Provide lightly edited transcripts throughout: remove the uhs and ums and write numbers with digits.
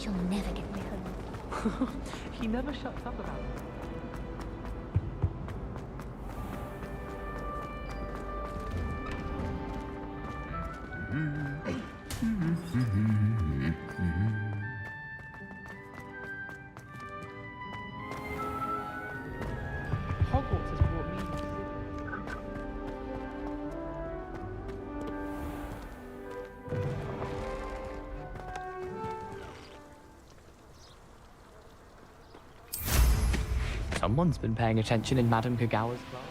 She'll never get me home. He never shuts up about it. Hogwarts has brought me to Someone's been paying attention in Madame Kagawa's class.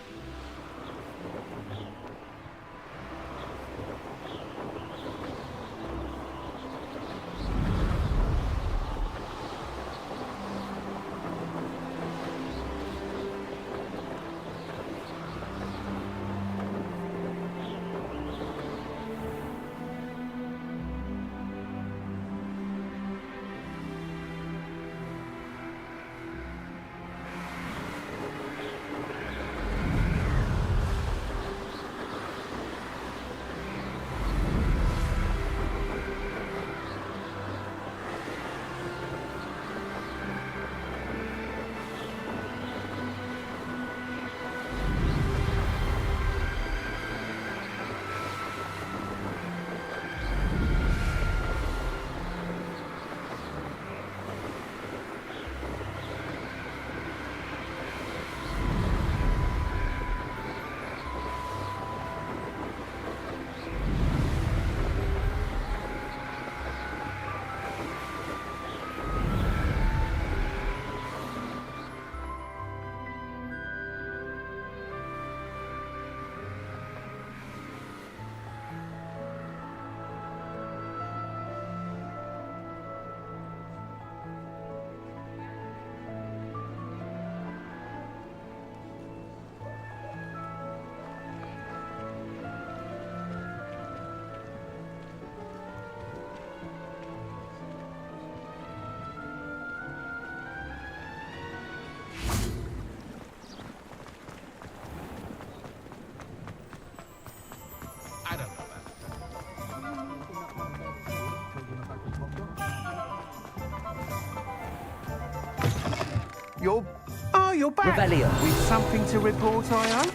You're back. Revelio. With something to report, I hope?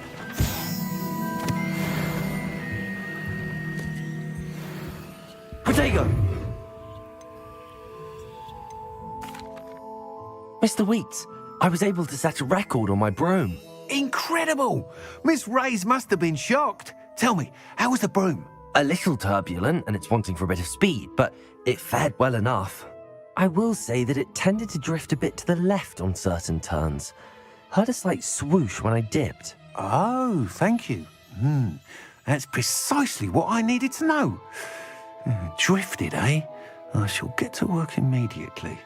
Protego! Mr. Weeks, I was able to set a record on my broom. Incredible! Miss Reyes must have been shocked. Tell me, how was the broom? A little turbulent, and it's wanting for a bit of speed, but it fared well enough. I will say that it tended to drift a bit to the left on certain turns. Heard a slight swoosh when I dipped. Oh, thank you. That's precisely what I needed to know. Drifted, eh? I shall get to work immediately.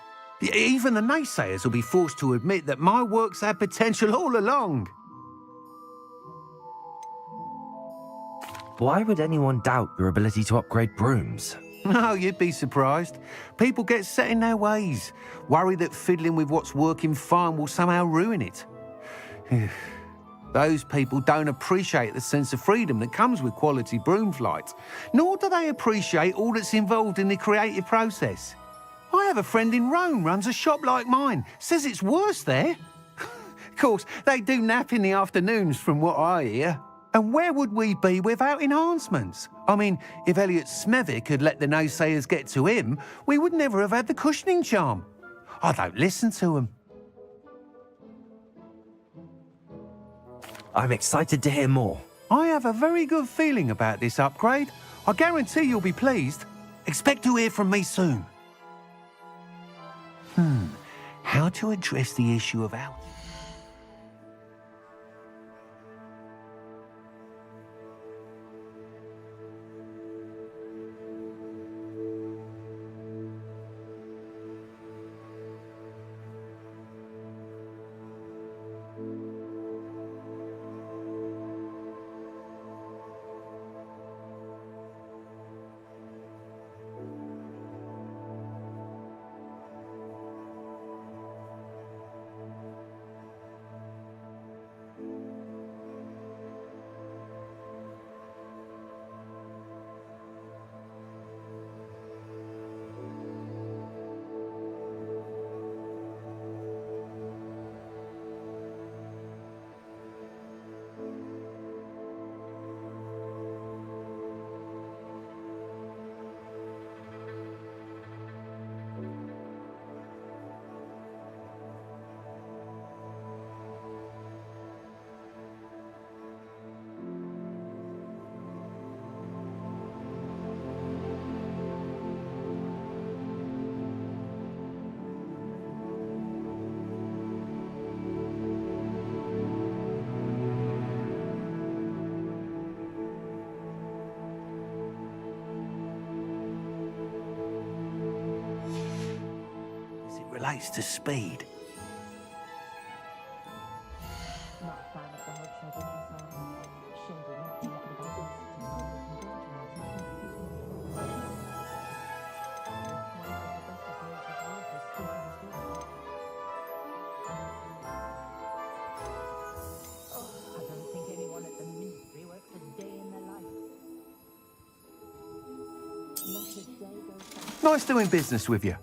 Even the naysayers will be forced to admit that my work's had potential all along. Why would anyone doubt your ability to upgrade brooms? No, you'd be surprised. People get set in their ways, worry that fiddling with what's working fine will somehow ruin it. Those people don't appreciate the sense of freedom that comes with quality broom flight, nor do they appreciate all that's involved in the creative process. I have a friend in Rome runs a shop like mine, says it's worse there. Of course, they do nap in the afternoons from what I hear. And where would we be without enhancements? I mean, if Elliot Smethwick had let the naysayers get to him, we would never have had the cushioning charm. I don't listen to them. I'm excited to hear more. I have a very good feeling about this upgrade. I guarantee you'll be pleased. Expect to hear from me soon. How to address the issue of out? race to speed. Nice doing business with you.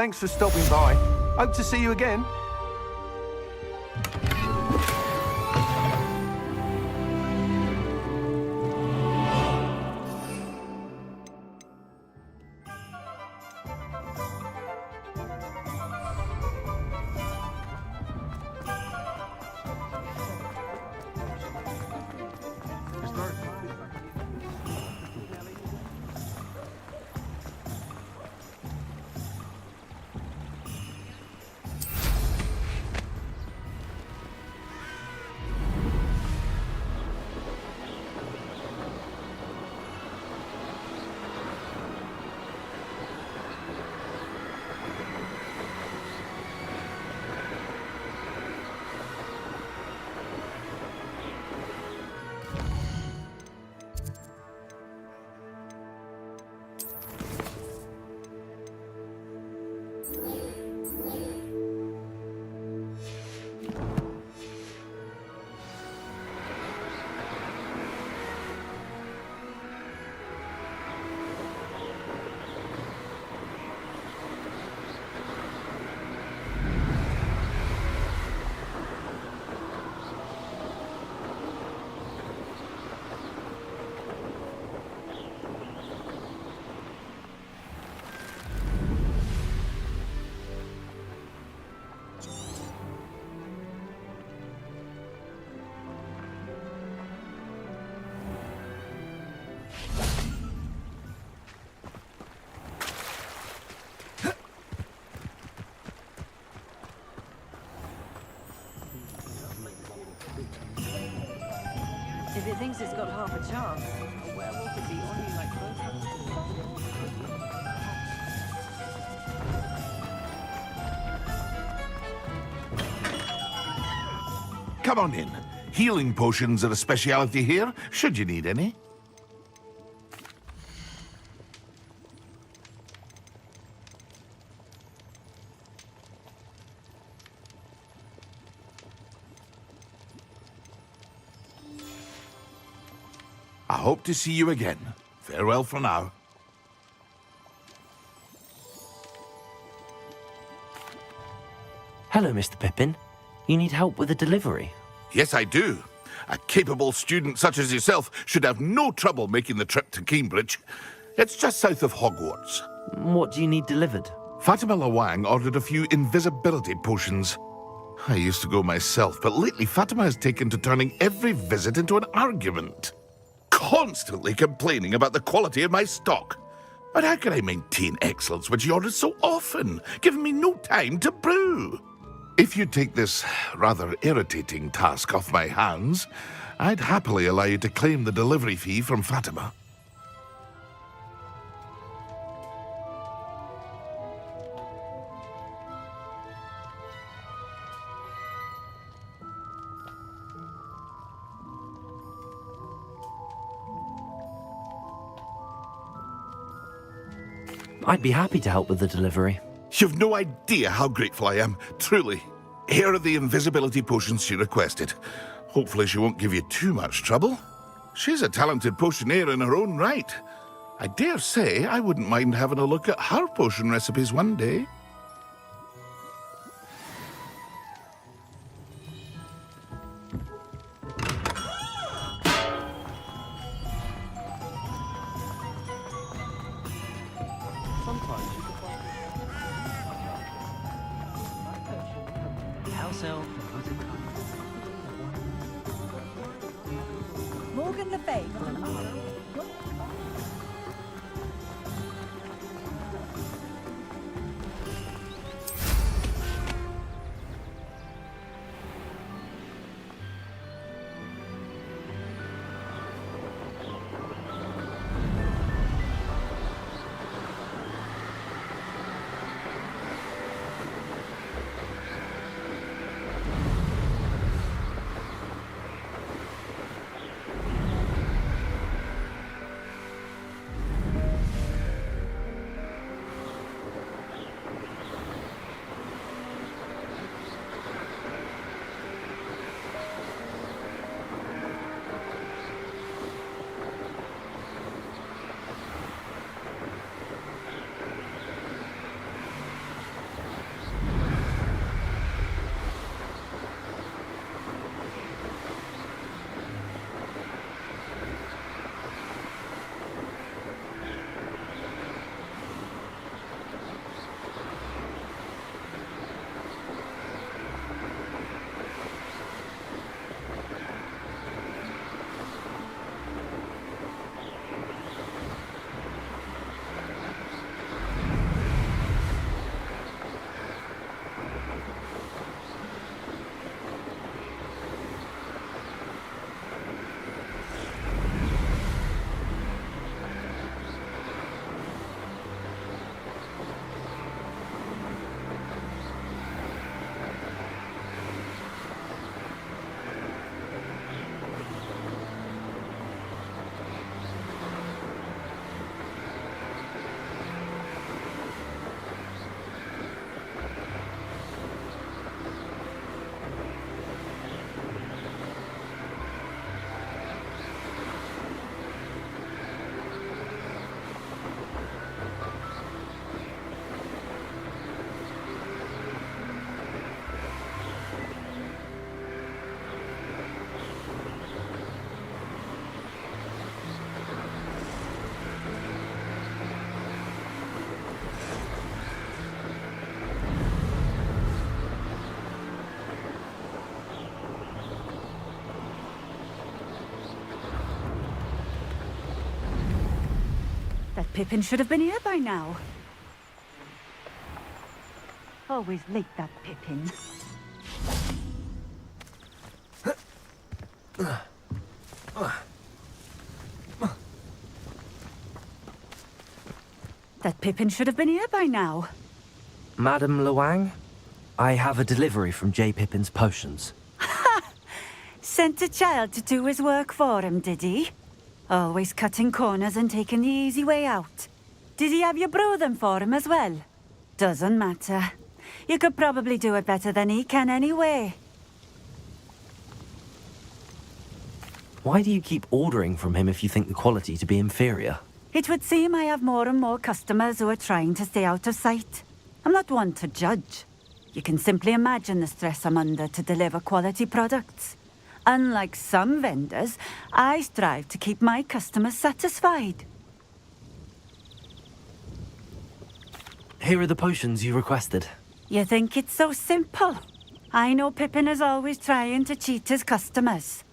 Thanks for stopping by. Hope to see you again. If it thinks it's got half a chance, a werewolf would be on you like close. Come on in. Healing potions are a speciality here, should you need any. I hope to see you again. Farewell for now. Hello, Mr. Pippin. You need help with a delivery? Yes, I do. A capable student such as yourself should have no trouble making the trip to Cambridge. It's just south of Hogwarts. What do you need delivered? Fatima Lawang ordered a few invisibility potions. I used to go myself, but lately Fatima has taken to turning every visit into an argument. Constantly complaining about the quality of my stock. But how can I maintain excellence when she orders so often, giving me no time to brew? If you take this rather irritating task off my hands, I'd happily allow you to claim the delivery fee from Fatima. I'd be happy to help with the delivery. You've no idea how grateful I am, truly. Here are the invisibility potions she requested. Hopefully she won't give you too much trouble. She's a talented potioneer in her own right. I dare say I wouldn't mind having a look at her potion recipes one day. sometimes you can find house elf and other kinds. Morgan Le Fay got an arrow. That Pippin should have been here by now. Always late, that Pippin. That Pippin should have been here by now. Madam Luang, I have a delivery from J. Pippin's Potions. Sent a child to do his work for him, did he? Always cutting corners and taking the easy way out. Did he have you brew them for him as well? Doesn't matter. You could probably do it better than he can anyway. Why do you keep ordering from him if you think the quality to be inferior? It would seem I have more and more customers who are trying to stay out of sight. I'm not one to judge. You can simply imagine the stress I'm under to deliver quality products. Unlike some vendors, I strive to keep my customers satisfied. Here are the potions you requested. You think it's so simple? I know Pippin is always trying to cheat his customers.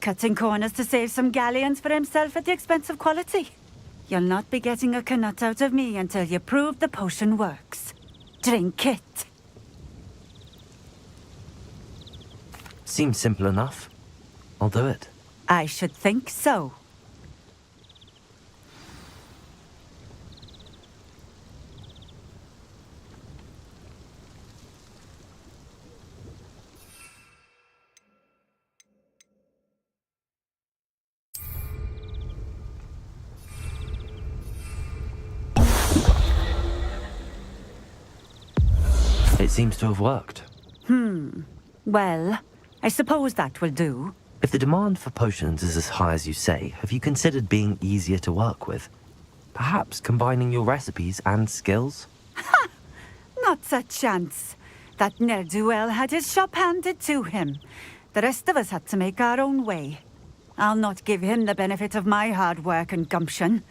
Cutting corners to save some galleons for himself at the expense of quality. You'll not be getting a canut out of me until you prove the potion works. Drink it. Seems simple enough. I'll do it. I should think so. It seems to have worked. Well, I suppose that will do. If the demand for potions is as high as you say, have you considered being easier to work with? Perhaps combining your recipes and skills? Not a chance. That ne'er-do-well had his shop handed to him. The rest of us had to make our own way. I'll not give him the benefit of my hard work and gumption.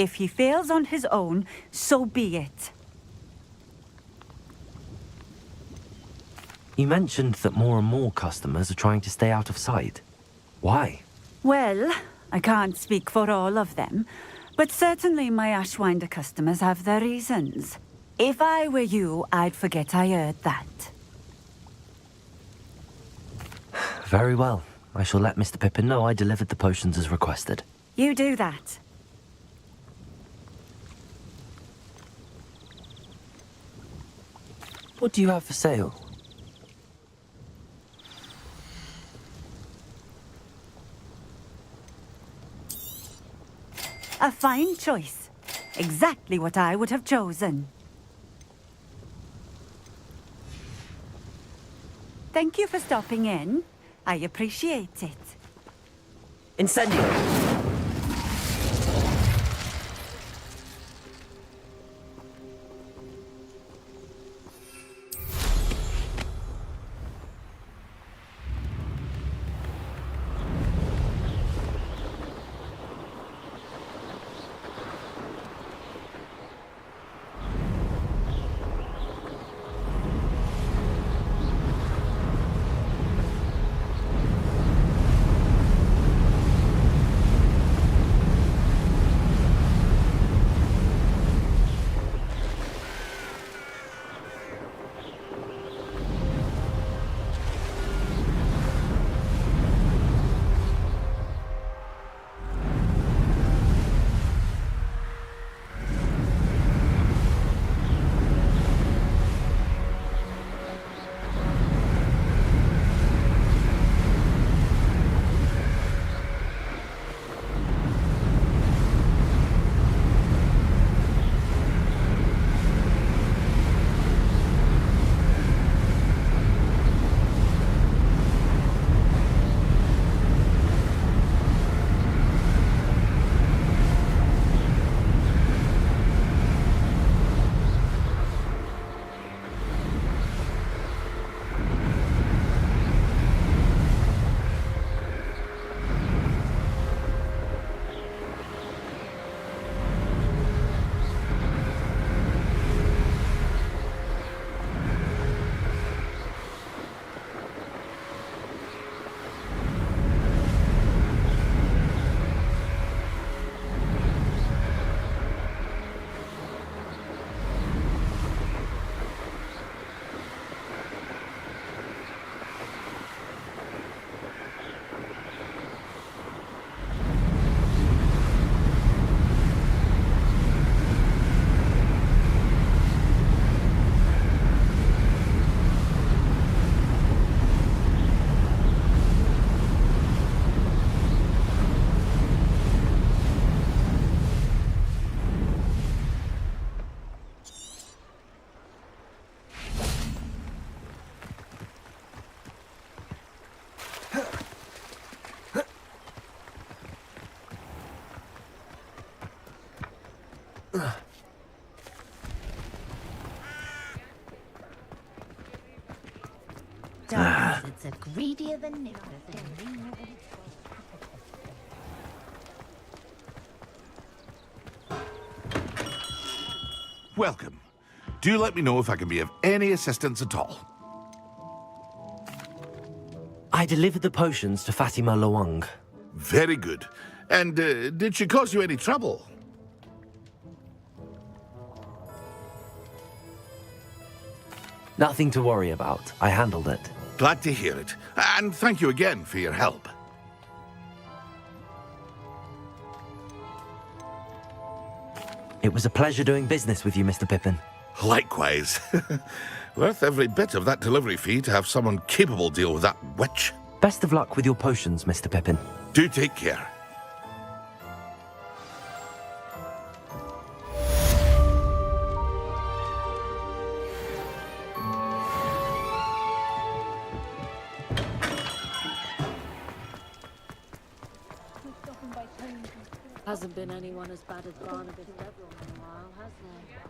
If he fails on his own, so be it. You mentioned that more and more customers are trying to stay out of sight. Why? Well, I can't speak for all of them, but certainly my Ashwinder customers have their reasons. If I were you, I'd forget I heard that. Very well. I shall let Mr. Pippin know I delivered the potions as requested. You do that. What do you have for sale? A fine choice. Exactly what I would have chosen. Thank you for stopping in. I appreciate it. Incendio! It's a greedier than everything. Welcome. Do let me know if I can be of any assistance at all. I delivered the potions to Fatima Lawang. Very good. And did she cause you any trouble? Nothing to worry about. I handled it. Glad to hear it. And thank you again for your help. It was a pleasure doing business with you, Mr. Pippin. Likewise. Worth every bit of that delivery fee to have someone capable deal with that witch. Best of luck with your potions, Mr. Pippin. Do take care. Hasn't been anyone as bad as Barnabas Devil in a while, has there?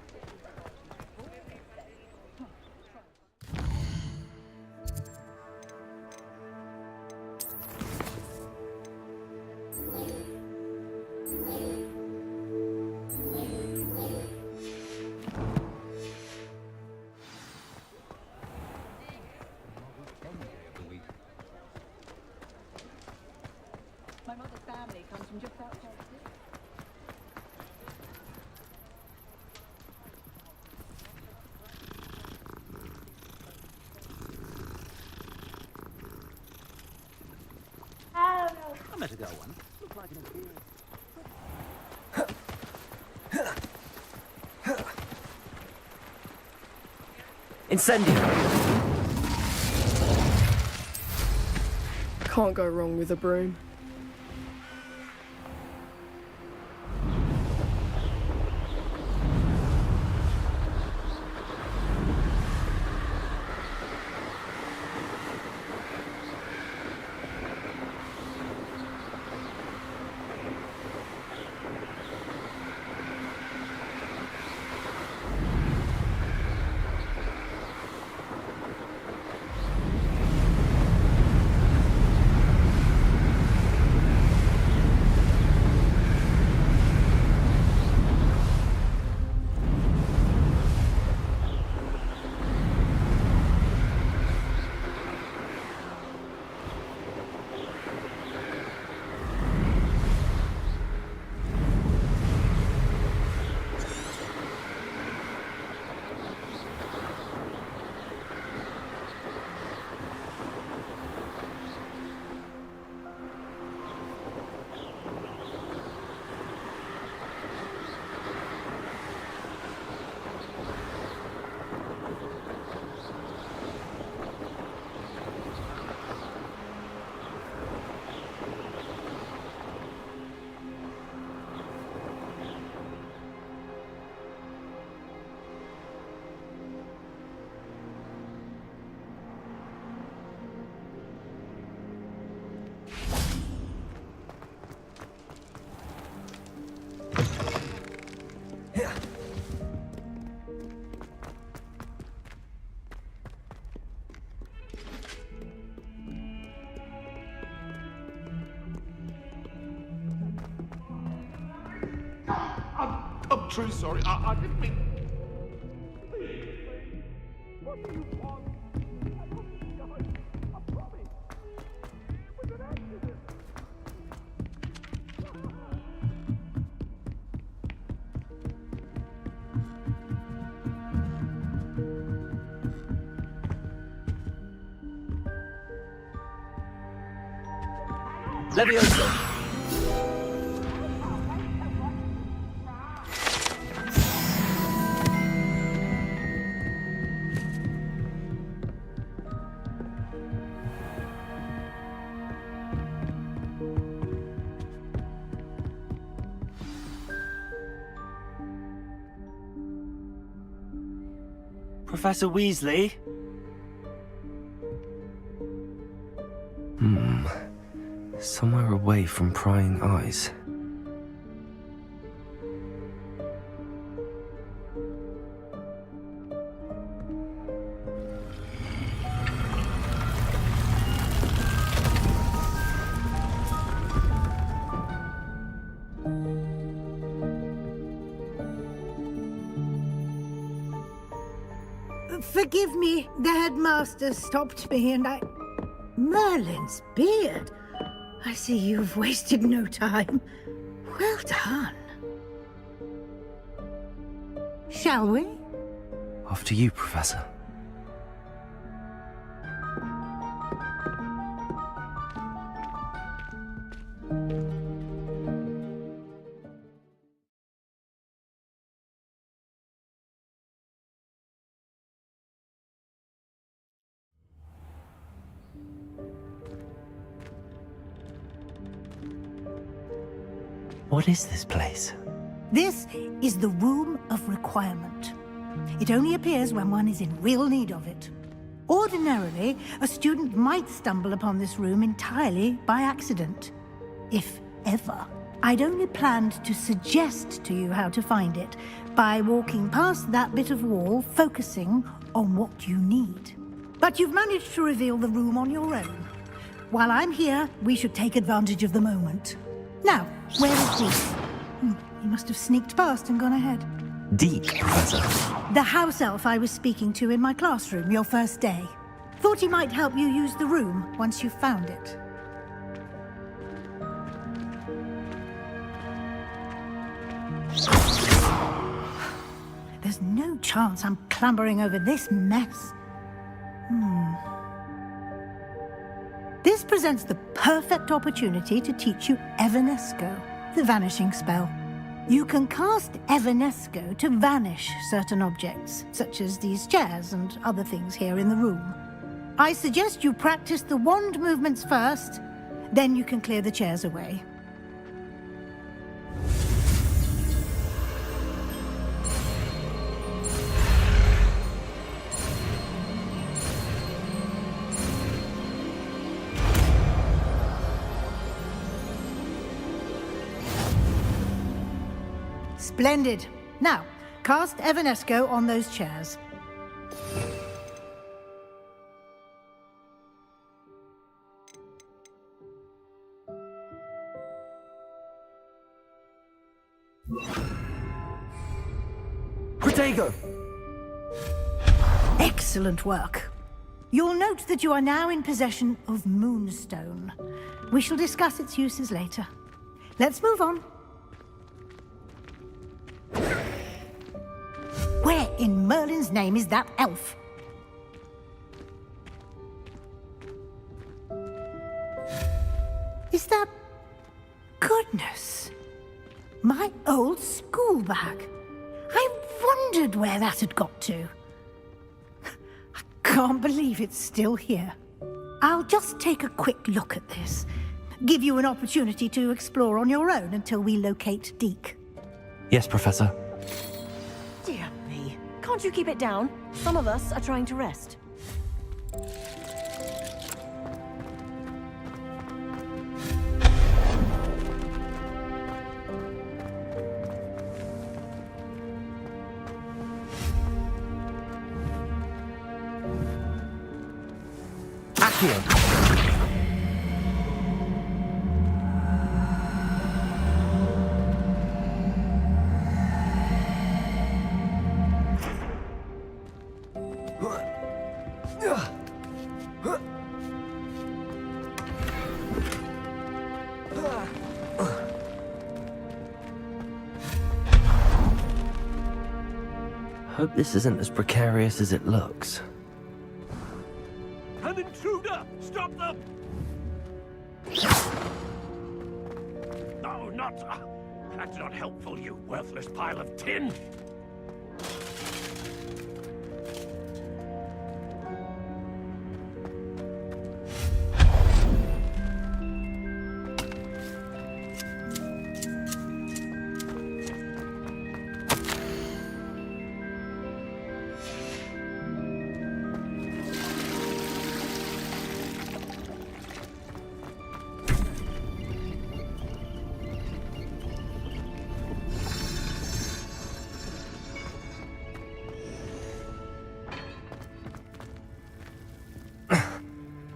met a girl once. Looked like an imperial. Incendio! Can't go wrong with a broom. I'm truly sorry. I didn't mean... Please. What do you want? I wasn't going. I promise. It was an accident. Levioso! Professor Weasley? Somewhere away from prying eyes. Forgive me, the headmaster stopped me and I... Merlin's beard. I see you've wasted no time. Well done. Shall we? After you, Professor. What is this place? This is the Room of Requirement. It only appears when one is in real need of it. Ordinarily, a student might stumble upon this room entirely by accident. If ever. I'd only planned to suggest to you how to find it by walking past that bit of wall, focusing on what you need. But you've managed to reveal the room on your own. While I'm here, we should take advantage of the moment. Now, where is Deep? He must have sneaked past and gone ahead. Deep, Professor. The house elf I was speaking to in my classroom your first day. Thought he might help you use the room once you found it. There's no chance I'm clambering over this mess. This presents the perfect opportunity to teach you Evanesco, the vanishing spell. You can cast Evanesco to vanish certain objects, such as these chairs and other things here in the room. I suggest you practice the wand movements first, then you can clear the chairs away. Splendid. Now, cast Evanesco on those chairs. Protego! Excellent work. You'll note that you are now in possession of Moonstone. We shall discuss its uses later. Let's move on. Where in Merlin's name is that elf? Is that... Goodness! My old school bag. I wondered where that had got to. I can't believe it's still here. I'll just take a quick look at this. Give you an opportunity to explore on your own until we locate Deke. Yes, Professor. Dear me. Can't you keep it down? Some of us are trying to rest. Accio! Hope this isn't as precarious as it looks. An intruder! Stop them! No, not... that's not helpful, you worthless pile of tin!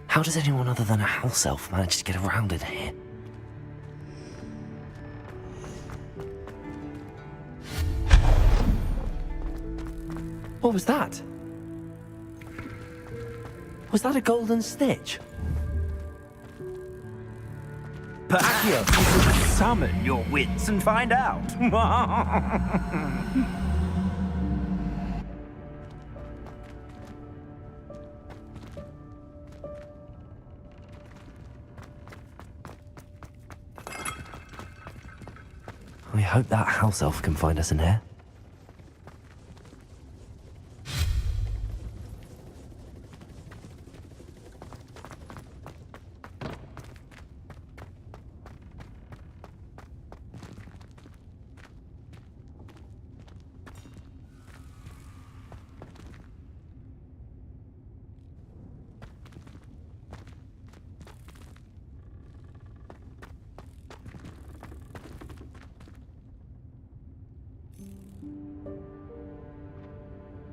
How does anyone other than a house elf manage to get around in here? What was that? Was that a golden snitch? Accio, you should summon your wits and find out. I hope that house elf can find us in here.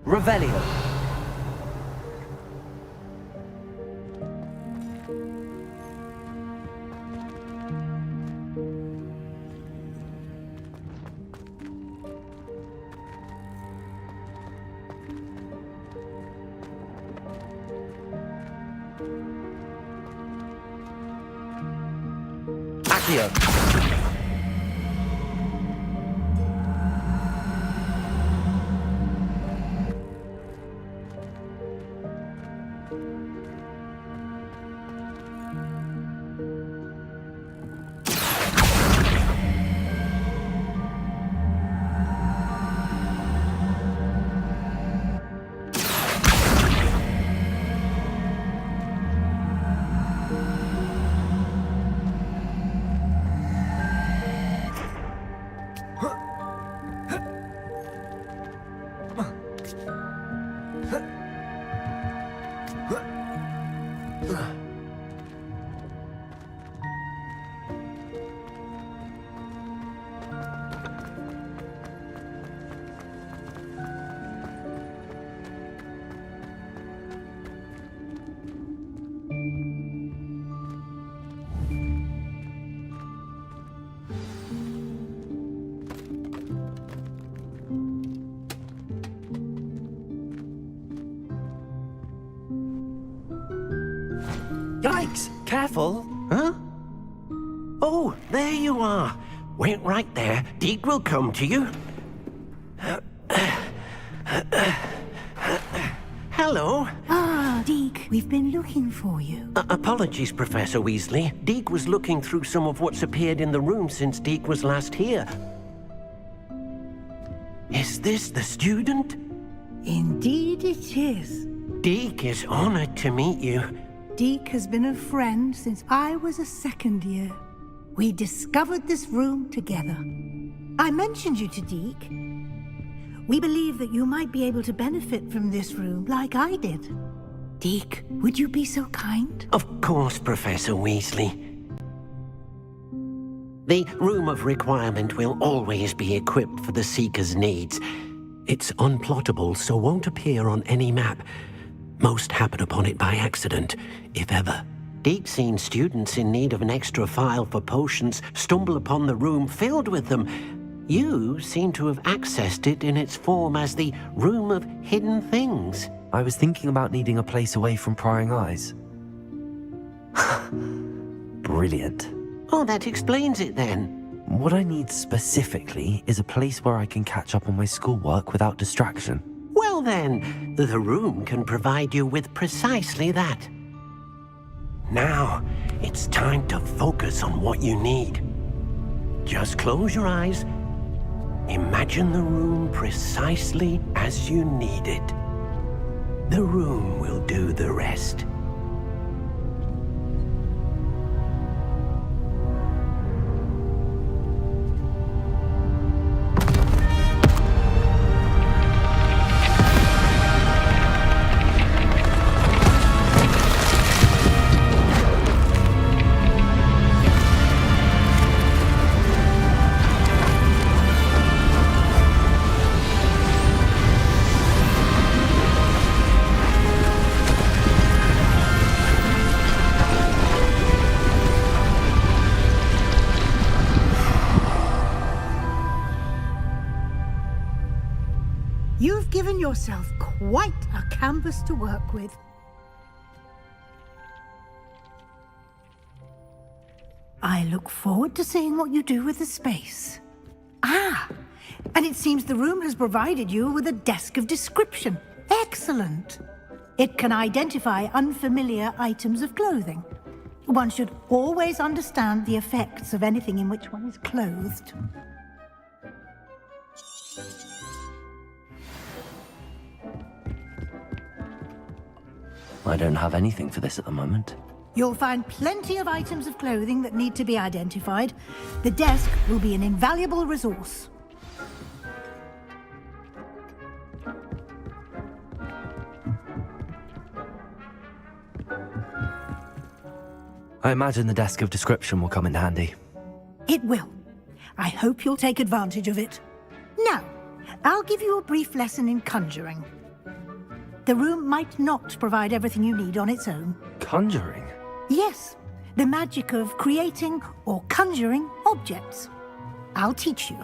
Revelio. Accio. Yikes! Careful! Huh? Oh, there you are. Wait right there. Deke will come to you. Hello. Ah, Deke, we've been looking for you. Apologies, Professor Weasley. Deke was looking through some of what's appeared in the room since Deke was last here. Is this the student? Indeed it is. Deke is honored to meet you. Deke has been a friend since I was a second year. We discovered this room together. I mentioned you to Deke. We believe that you might be able to benefit from this room like I did. Deke, would you be so kind? Of course, Professor Weasley. The Room of Requirement will always be equipped for the Seeker's needs. It's unplottable, so won't appear on any map. Most happen upon it by accident, if ever. Deke's seen students in need of an extra file for potions stumble upon the room filled with them. You seem to have accessed it in its form as the Room of Hidden Things. I was thinking about needing a place away from prying eyes. Brilliant. Oh, that explains it then. What I need specifically is a place where I can catch up on my schoolwork without distraction. Well then, the room can provide you with precisely that. Now, it's time to focus on what you need. Just close your eyes. Imagine the room precisely as you need it. The room will do the rest. You've given yourself quite a canvas to work with. I look forward to seeing what you do with the space. Ah, and it seems the room has provided you with a desk of description. Excellent. It can identify unfamiliar items of clothing. One should always understand the effects of anything in which one is clothed. I don't have anything for this at the moment. You'll find plenty of items of clothing that need to be identified. The desk will be an invaluable resource. I imagine the desk of description will come in handy. It will. I hope you'll take advantage of it. Now, I'll give you a brief lesson in conjuring. The room might not provide everything you need on its own. Conjuring? Yes, the magic of creating or conjuring objects. I'll teach you.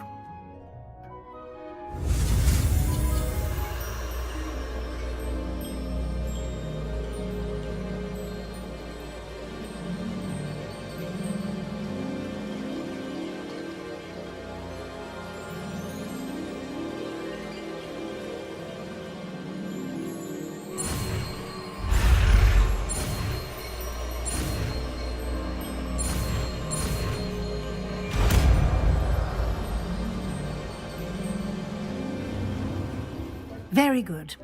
Very good.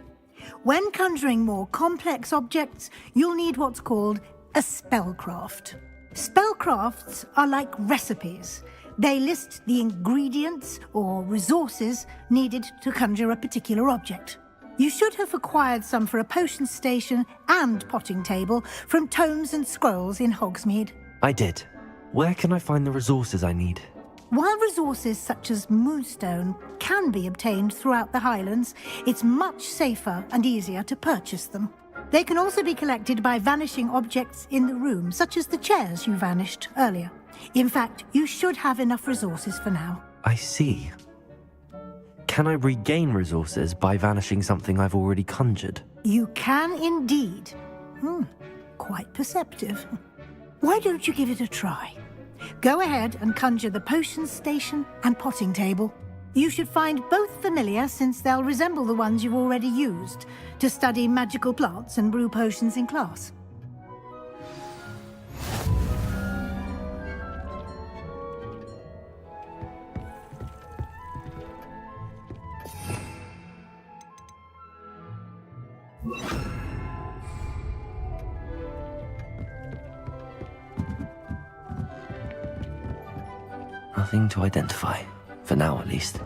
When conjuring more complex objects, you'll need what's called a spellcraft. Spellcrafts are like recipes. They list the ingredients or resources needed to conjure a particular object. You should have acquired some for a potion station and potting table from tomes and scrolls in Hogsmeade. I did. Where can I find the resources I need? While resources such as moonstone can be obtained throughout the Highlands, it's much safer and easier to purchase them. They can also be collected by vanishing objects in the room, such as the chairs you vanished earlier. In fact, you should have enough resources for now. I see. Can I regain resources by vanishing something I've already conjured? You can indeed. Quite perceptive. Why don't you give it a try? Go ahead and conjure the potions station and potting table. You should find both familiar since they'll resemble the ones you've already used to study magical plants and brew potions in class. Nothing to identify, for now at least.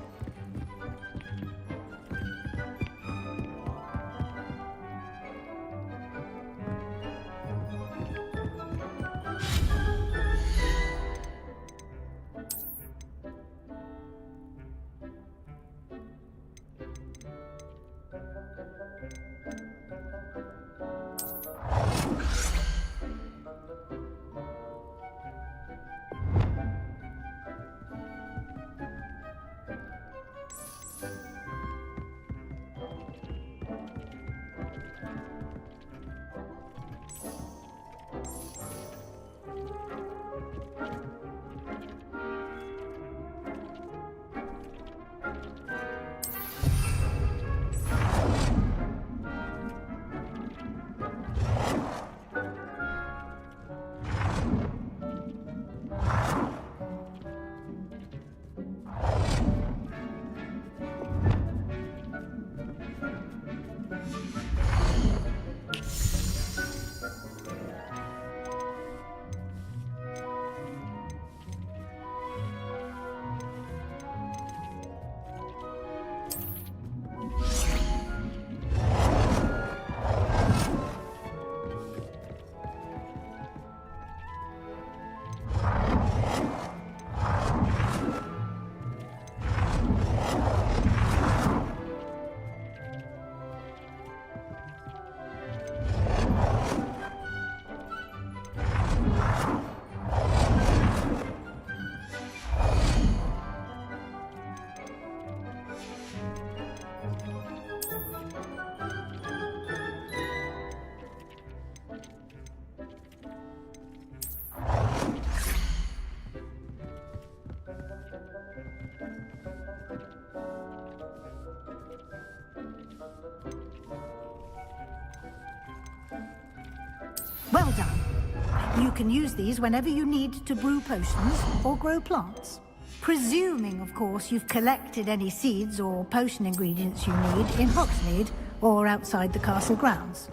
Well done. You can use these whenever you need to brew potions or grow plants. Presuming, of course, you've collected any seeds or potion ingredients you need in Hogsmeade or outside the castle grounds.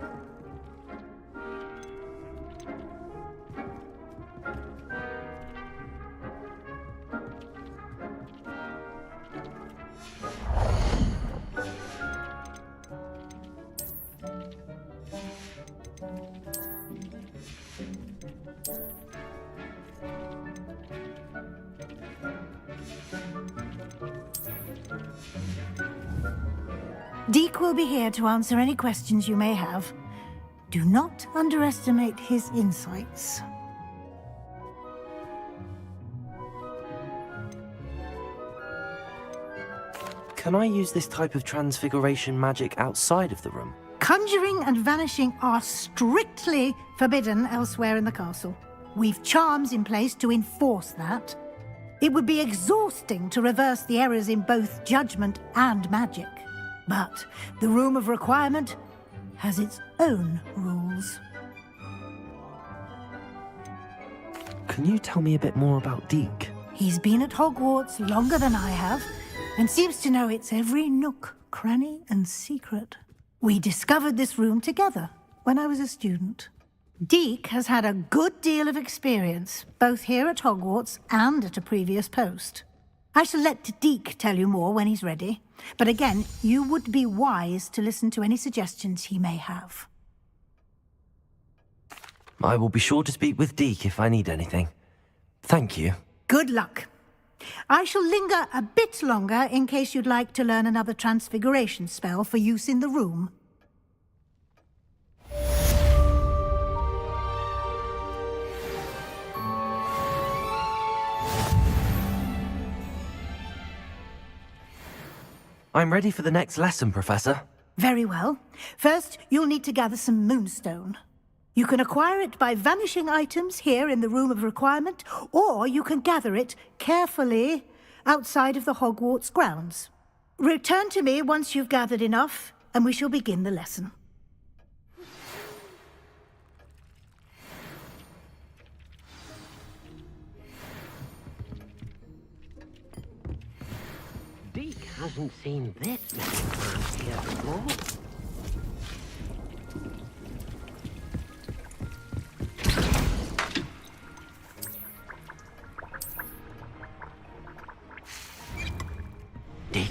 Deek will be here to answer any questions you may have. Do not underestimate his insights. Can I use this type of transfiguration magic outside of the room? Conjuring and vanishing are strictly forbidden elsewhere in the castle. We've charms in place to enforce that. It would be exhausting to reverse the errors in both judgment and magic. But the Room of Requirement has its own rules. Can you tell me a bit more about Deek? He's been at Hogwarts longer than I have, and seems to know its every nook, cranny, and secret. We discovered this room together when I was a student. Deek has had a good deal of experience, both here at Hogwarts and at a previous post. I shall let Deek tell you more when he's ready, but again, you would be wise to listen to any suggestions he may have. I will be sure to speak with Deek if I need anything. Thank you. Good luck. I shall linger a bit longer in case you'd like to learn another transfiguration spell for use in the room. I'm ready for the next lesson, Professor. Very well. First, you'll need to gather some moonstone. You can acquire it by vanishing items here in the Room of Requirement, or you can gather it carefully outside of the Hogwarts grounds. Return to me once you've gathered enough, and we shall begin the lesson. Deke hasn't seen this many plants here before. Dick,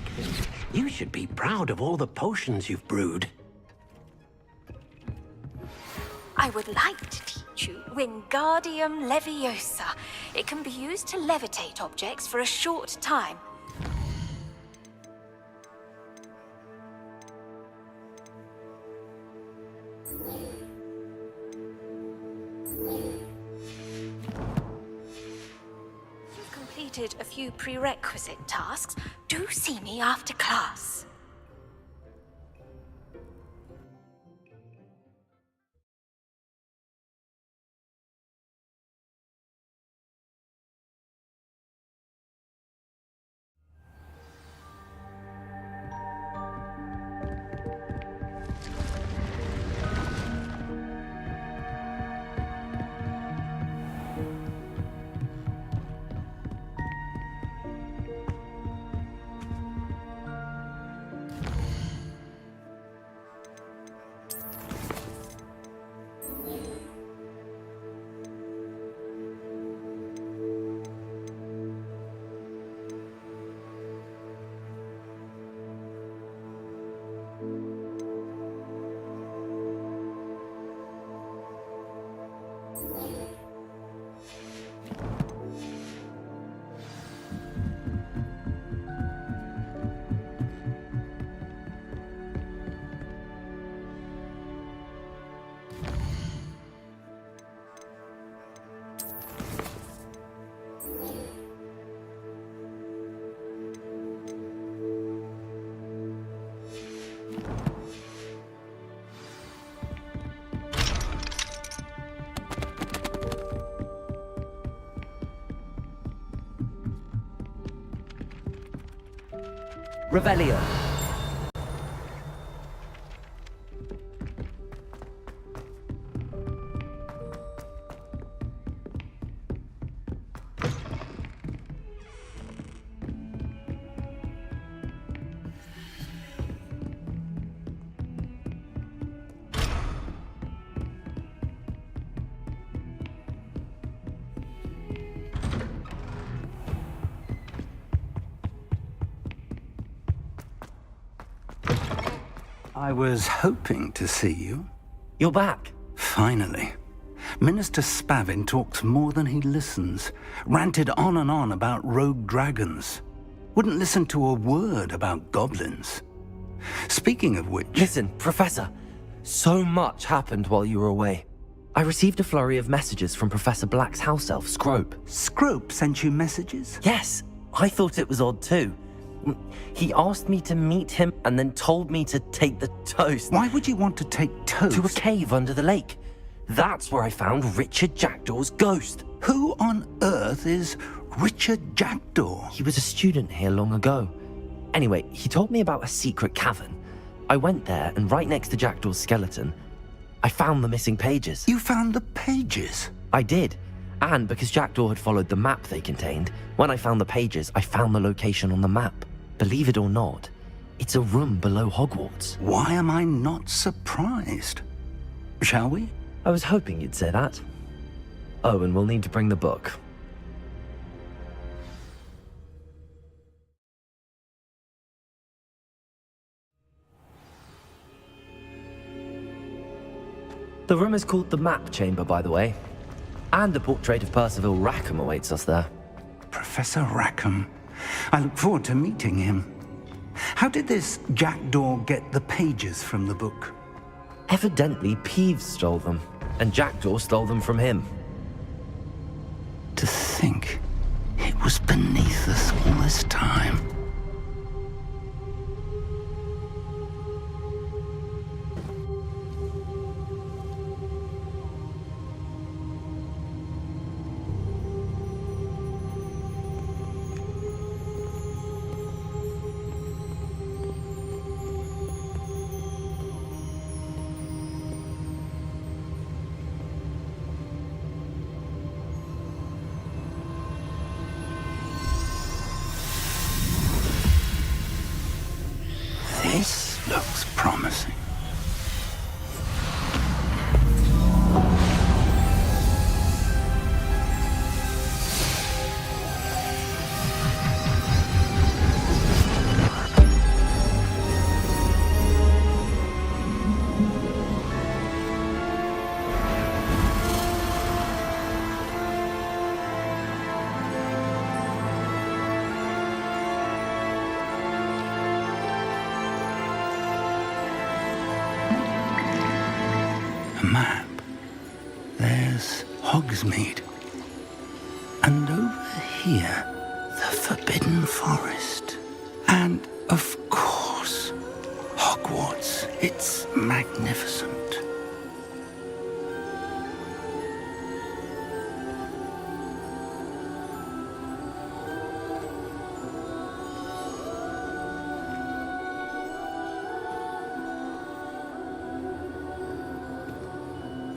you should be proud of all the potions you've brewed. I would like to teach you Wingardium Leviosa. It can be used to levitate objects for a short time. You've completed a few prerequisite tasks. Do see me after class. Revelio. I was hoping to see you. You're back. Finally. Minister Spavin talks more than he listens. Ranted on and on about rogue dragons. Wouldn't listen to a word about goblins. Speaking of which... Listen, Professor. So much happened while you were away. I received a flurry of messages from Professor Black's house elf, Scrope. Scrope sent you messages? Yes. I thought it was odd too. He asked me to meet him and then told me to take the toast. Why would you want to take toast? To a cave under the lake. That's where I found Richard Jackdaw's ghost. Who on earth is Richard Jackdaw? He was a student here long ago. Anyway, he told me about a secret cavern. I went there, and right next to Jackdaw's skeleton, I found the missing pages. You found the pages? I did. And because Jackdaw had followed the map they contained, when I found the pages, I found the location on the map. Believe it or not, it's a room below Hogwarts. Why am I not surprised? Shall we? I was hoping you'd say that. Oh, and we'll need to bring the book. The room is called the Map Chamber, by the way. And a portrait of Percival Rackham awaits us there. Professor Rackham. I look forward to meeting him. How did this Jackdaw get the pages from the book? Evidently, Peeves stole them, and Jackdaw stole them from him. To think it was beneath us all this time. Looks promising. Map. There's Hogsmeade. And over here, the Forbidden Forest. And, of course, Hogwarts. It's magnificent.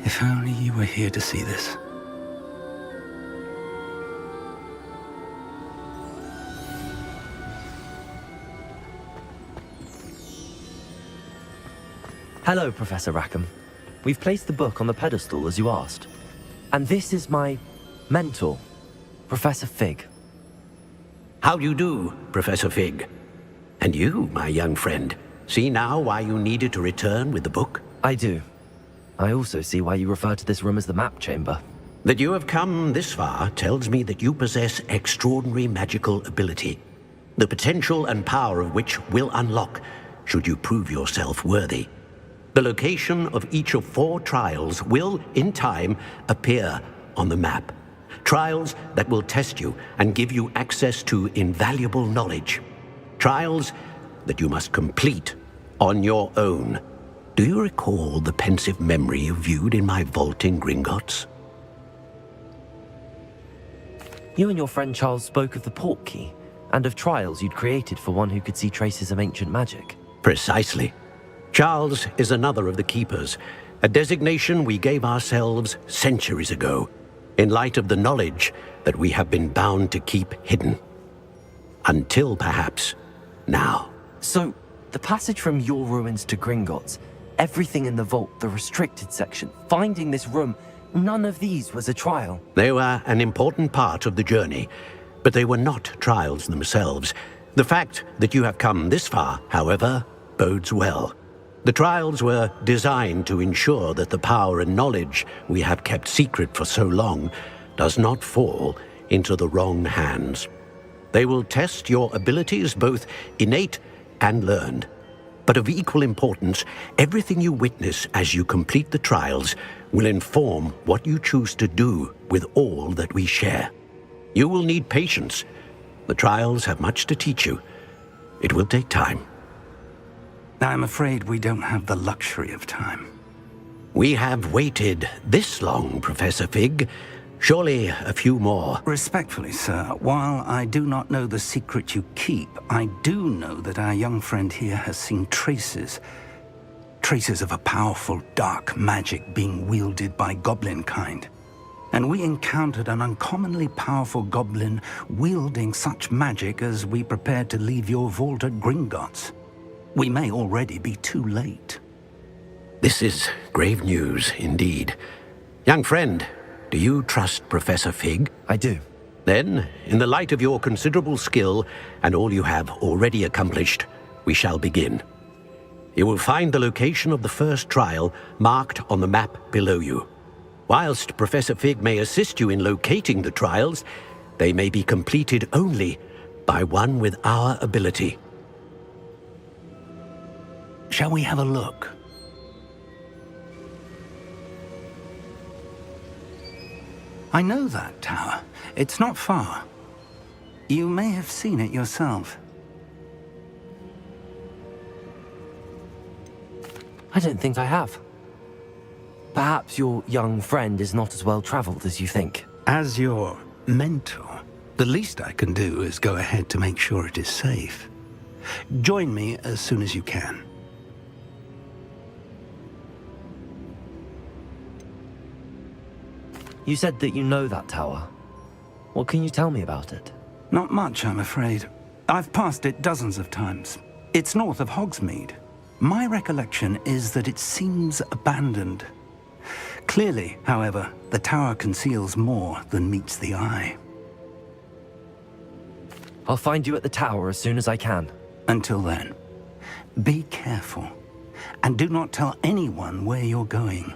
If only you were here to see this. Hello, Professor Rackham. We've placed the book on the pedestal as you asked. And this is my mentor, Professor Fig. How do you do, Professor Fig? And you, my young friend, see now why you needed to return with the book? I do. I also see why you refer to this room as the map chamber. That you have come this far tells me that you possess extraordinary magical ability, the potential and power of which will unlock should you prove yourself worthy. The location of each of 4 trials will, in time, appear on the map. Trials that will test you and give you access to invaluable knowledge. Trials that you must complete on your own. Do you recall the pensive memory you viewed in my vault in Gringotts? You and your friend Charles spoke of the portkey, and of trials you'd created for one who could see traces of ancient magic. Precisely. Charles is another of the Keepers, a designation we gave ourselves centuries ago, in light of the knowledge that we have been bound to keep hidden. Until perhaps now. So, the passage from your ruins to Gringotts, everything in the vault, the restricted section, finding this room, none of these was a trial. They were an important part of the journey, but they were not trials themselves. The fact that you have come this far, however, bodes well. The trials were designed to ensure that the power and knowledge we have kept secret for so long does not fall into the wrong hands. They will test your abilities, both innate and learned. But of equal importance, everything you witness as you complete the trials will inform what you choose to do with all that we share. You will need patience. The trials have much to teach you. It will take time. I'm afraid we don't have the luxury of time. We have waited this long, Professor Fig. Surely a few more. Respectfully, sir, while I do not know the secret you keep, I do know that our young friend here has seen traces of a powerful dark magic being wielded by goblin kind. And we encountered an uncommonly powerful goblin wielding such magic as we prepared to leave your vault at Gringotts. We may already be too late. This is grave news indeed. Young friend, do you trust Professor Fig? I do. Then, in the light of your considerable skill and all you have already accomplished, we shall begin. You will find the location of the first trial marked on the map below you. Whilst Professor Fig may assist you in locating the trials, they may be completed only by one with our ability. Shall we have a look? I know that tower. It's not far. You may have seen it yourself. I don't think I have. Perhaps your young friend is not as well traveled as you think. As your mentor, the least I can do is go ahead to make sure it is safe. Join me as soon as you can. You said that you know that tower. What can you tell me about it? Not much, I'm afraid. I've passed it dozens of times. It's north of Hogsmeade. My recollection is that it seems abandoned. Clearly, however, the tower conceals more than meets the eye. I'll find you at the tower as soon as I can. Until then, be careful, and do not tell anyone where you're going.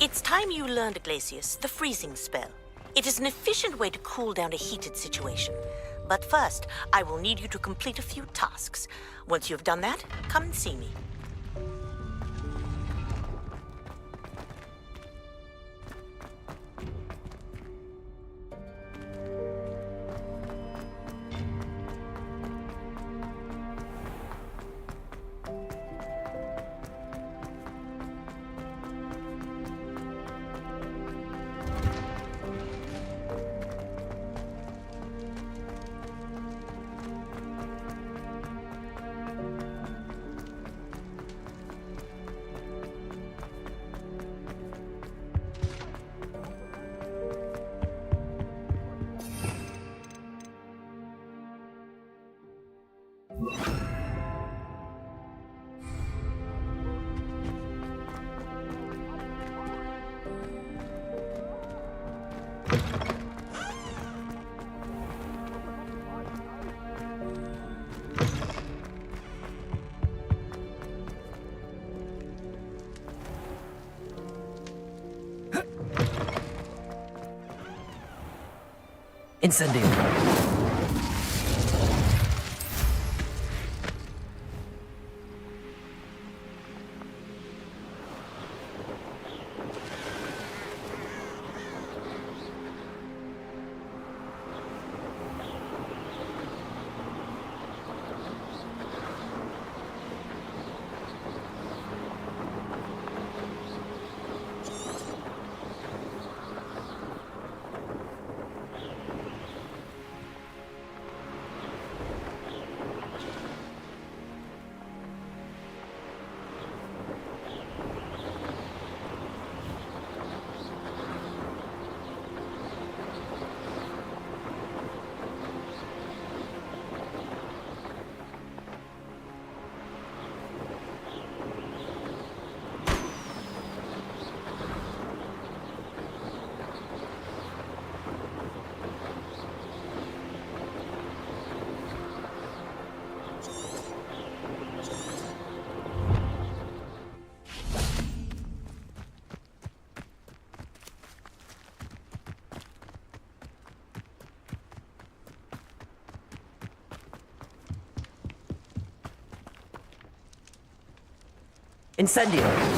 It's time you learned, Glacius, the freezing spell. It is an efficient way to cool down a heated situation. But first, I will need you to complete a few tasks. Once you've done that, come and see me. Incendio. Incendio!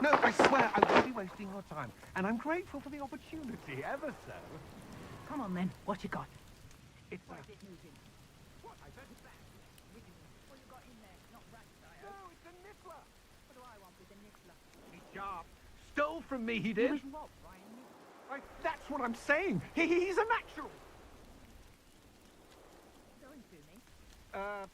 No, I swear I won't be wasting your time. And I'm grateful for the opportunity, ever so. Come on then, what you got? It's What like... is it moving? What? I bet it's that. What you got in there? Not rats, No, it's a niffler. What do I want with a niffler? He's sharp. Stole from me, he did. He was what, Brian? That's what I'm saying. He's a natural. Going to me? I'm...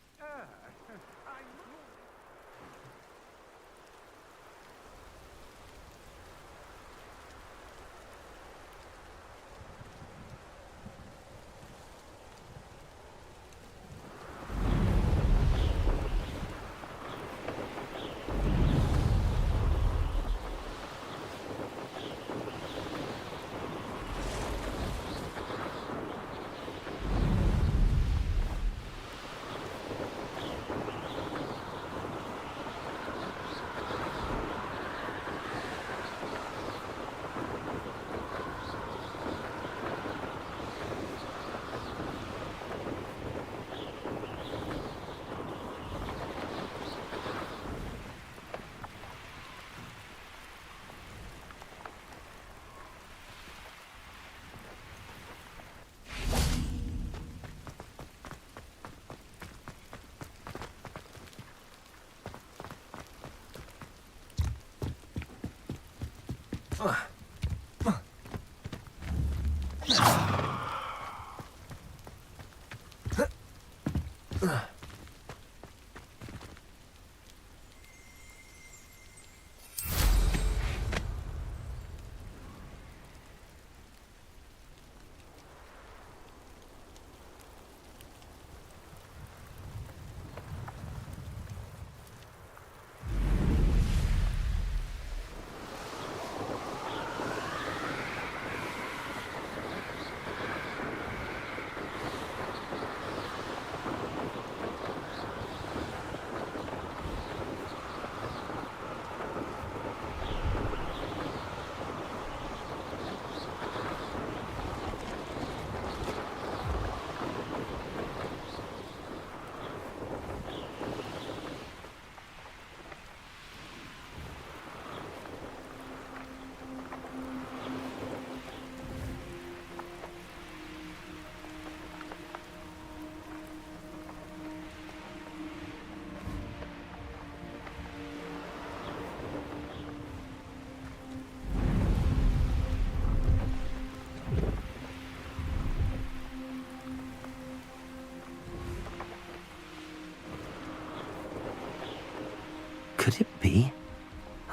Could it be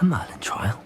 a Merlin trial?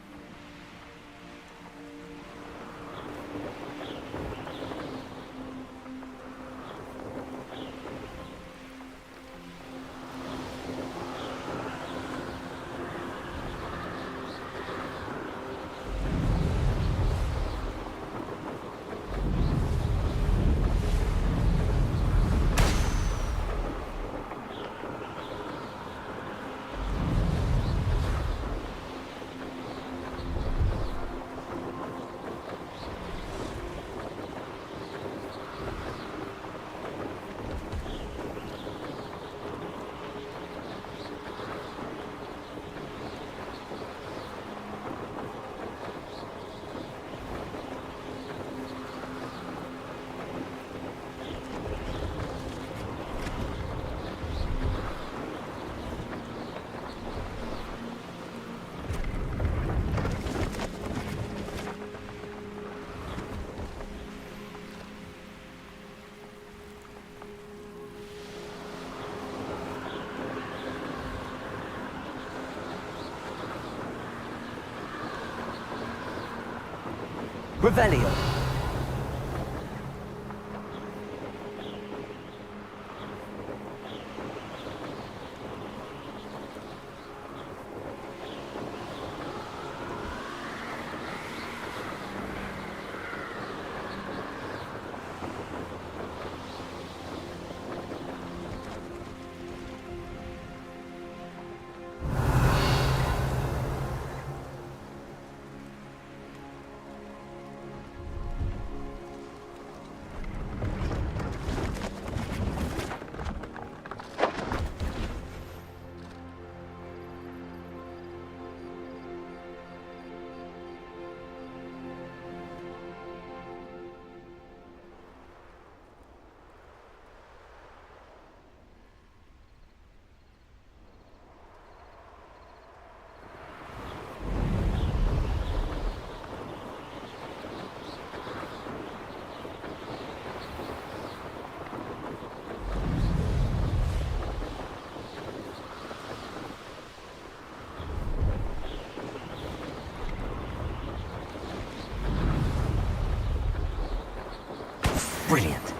Revelio. Brilliant.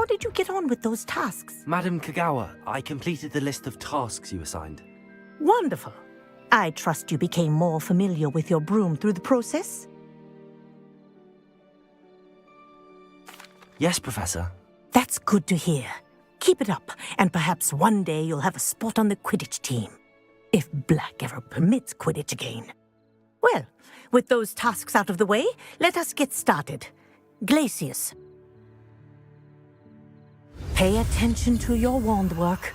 How did you get on with those tasks? Madam Kagawa, I completed the list of tasks you assigned. Wonderful. I trust you became more familiar with your broom through the process? Yes, Professor. That's good to hear. Keep it up, and perhaps one day you'll have a spot on the Quidditch team. If Black ever permits Quidditch again. Well, with those tasks out of the way, let us get started. Glacius. Pay attention to your wand work.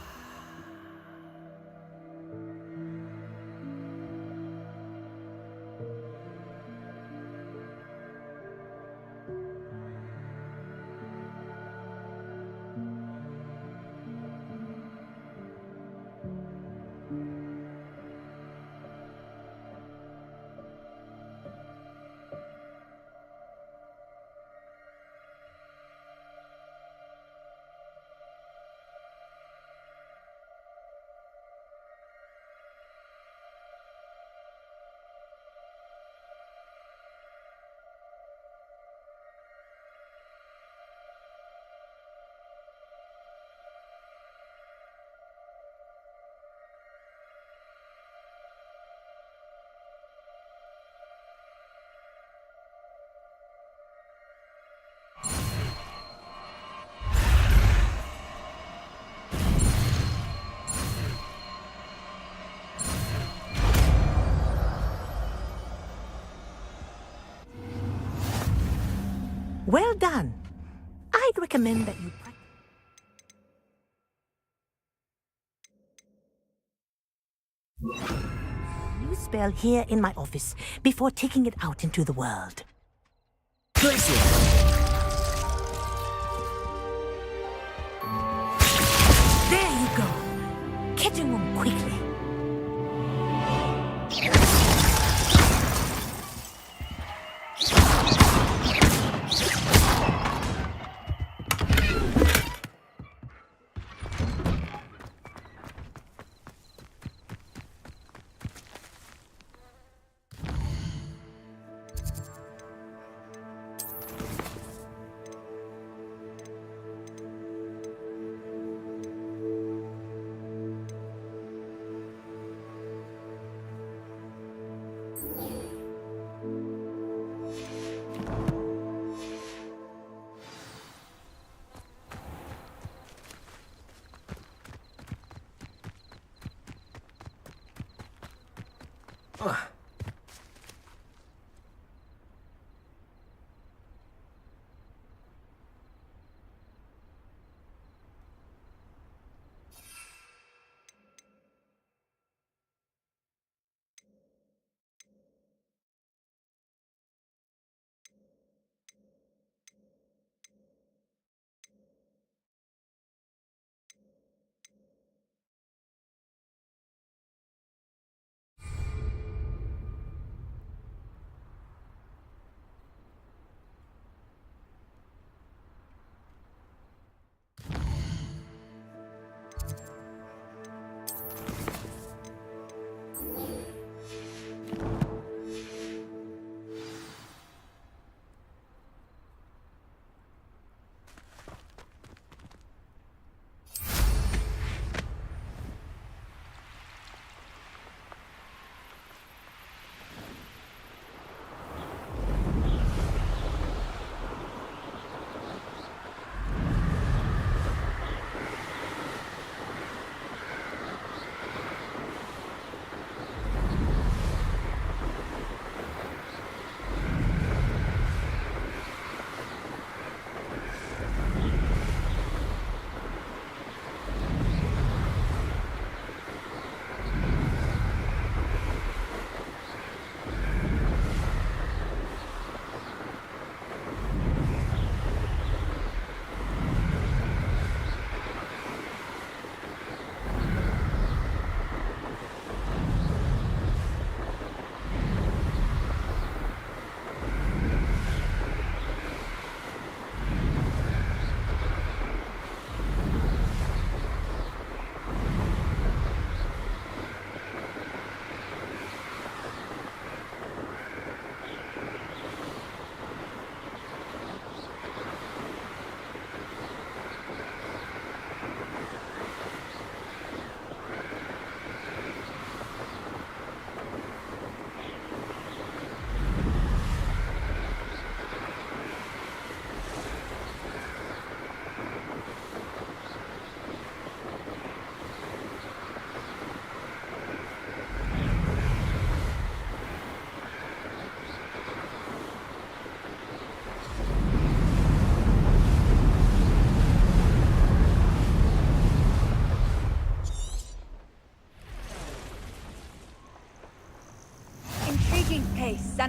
Well done. I'd recommend that you practice. New spell here in my office before taking it out into the world. Glacier! There you go. Catching them quickly.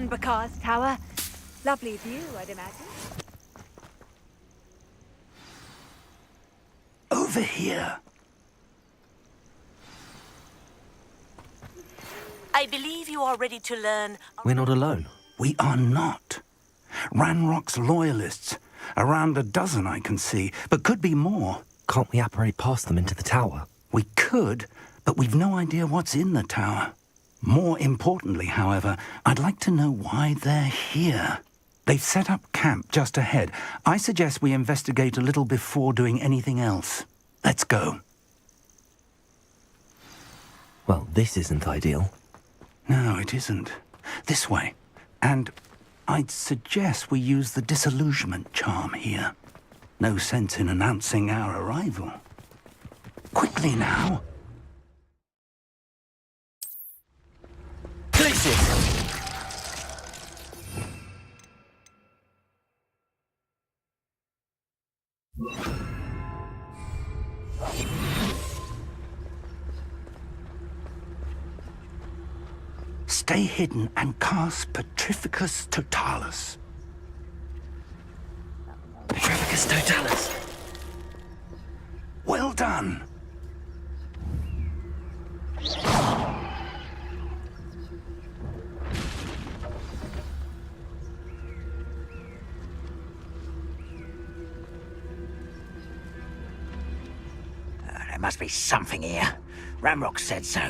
Gran Bakar's tower. Lovely view, I'd imagine. Over here. I believe you are ready to learn. We're not alone. We are not. Ranrock's loyalists. Around a dozen I can see, but could be more. Can't we apparate past them into the tower? We could, but we've no idea what's in the tower. More importantly, however, I'd like to know why they're here. They've set up camp just ahead. I suggest we investigate a little before doing anything else. Let's go. Well, this isn't ideal. No, it isn't. This way. And I'd suggest we use the disillusionment charm here. No sense in announcing our arrival. Quickly now. Glacius! Stay hidden and cast Petrificus Totalis. Petrificus Totalis. Well done. There must be something here. Ramrock said so.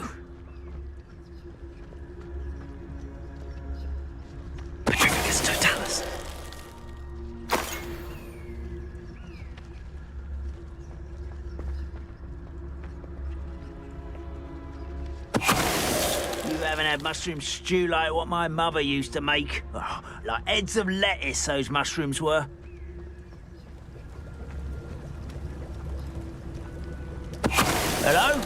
Petrificus Totalis. You haven't had mushroom stew like what my mother used to make. Oh, like heads of lettuce, those mushrooms were. Hello?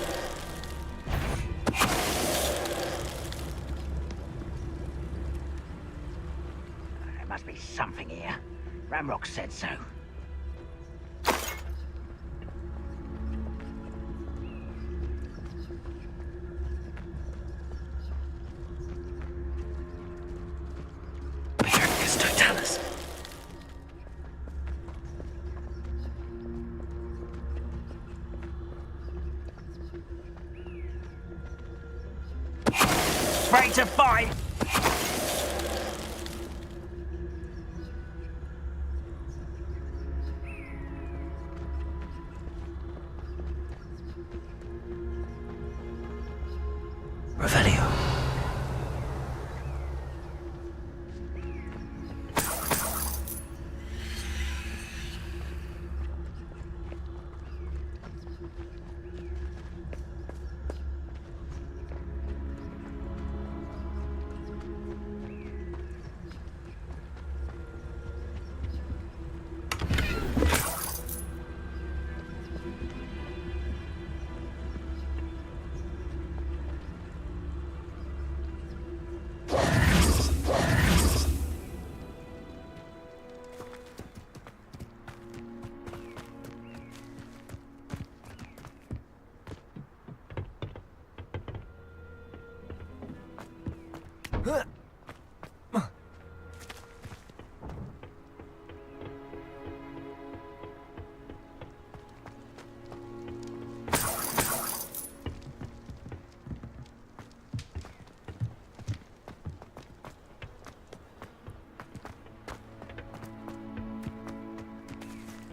There must be something here. Ramrock said so. Petrificus Totalis. Ready to fight! Revelio.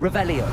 Revelio.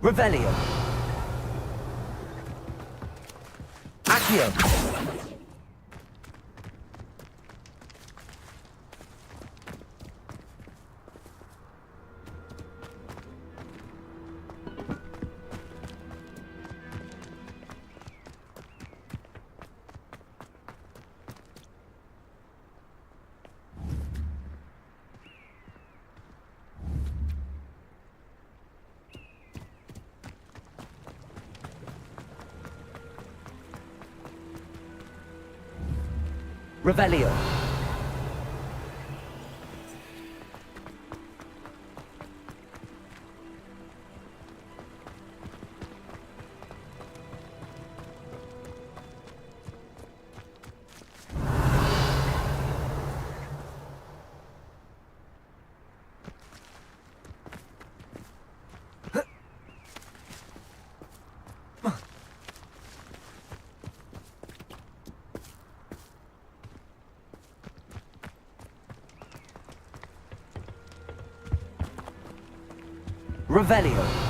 Revelio. Accio. Revelio. Revelio.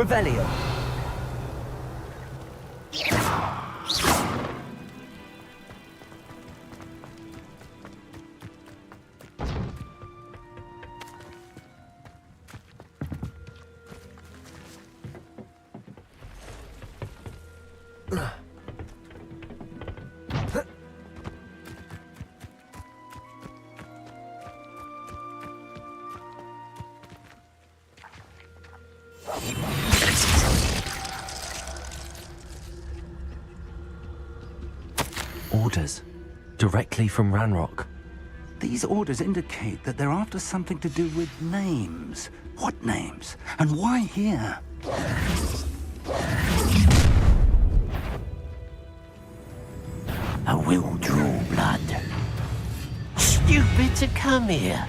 Revelio. Orders. Directly from Ranrock. These orders indicate that they're after something to do with names. What names? And why here? I will draw blood. Stupid to come here.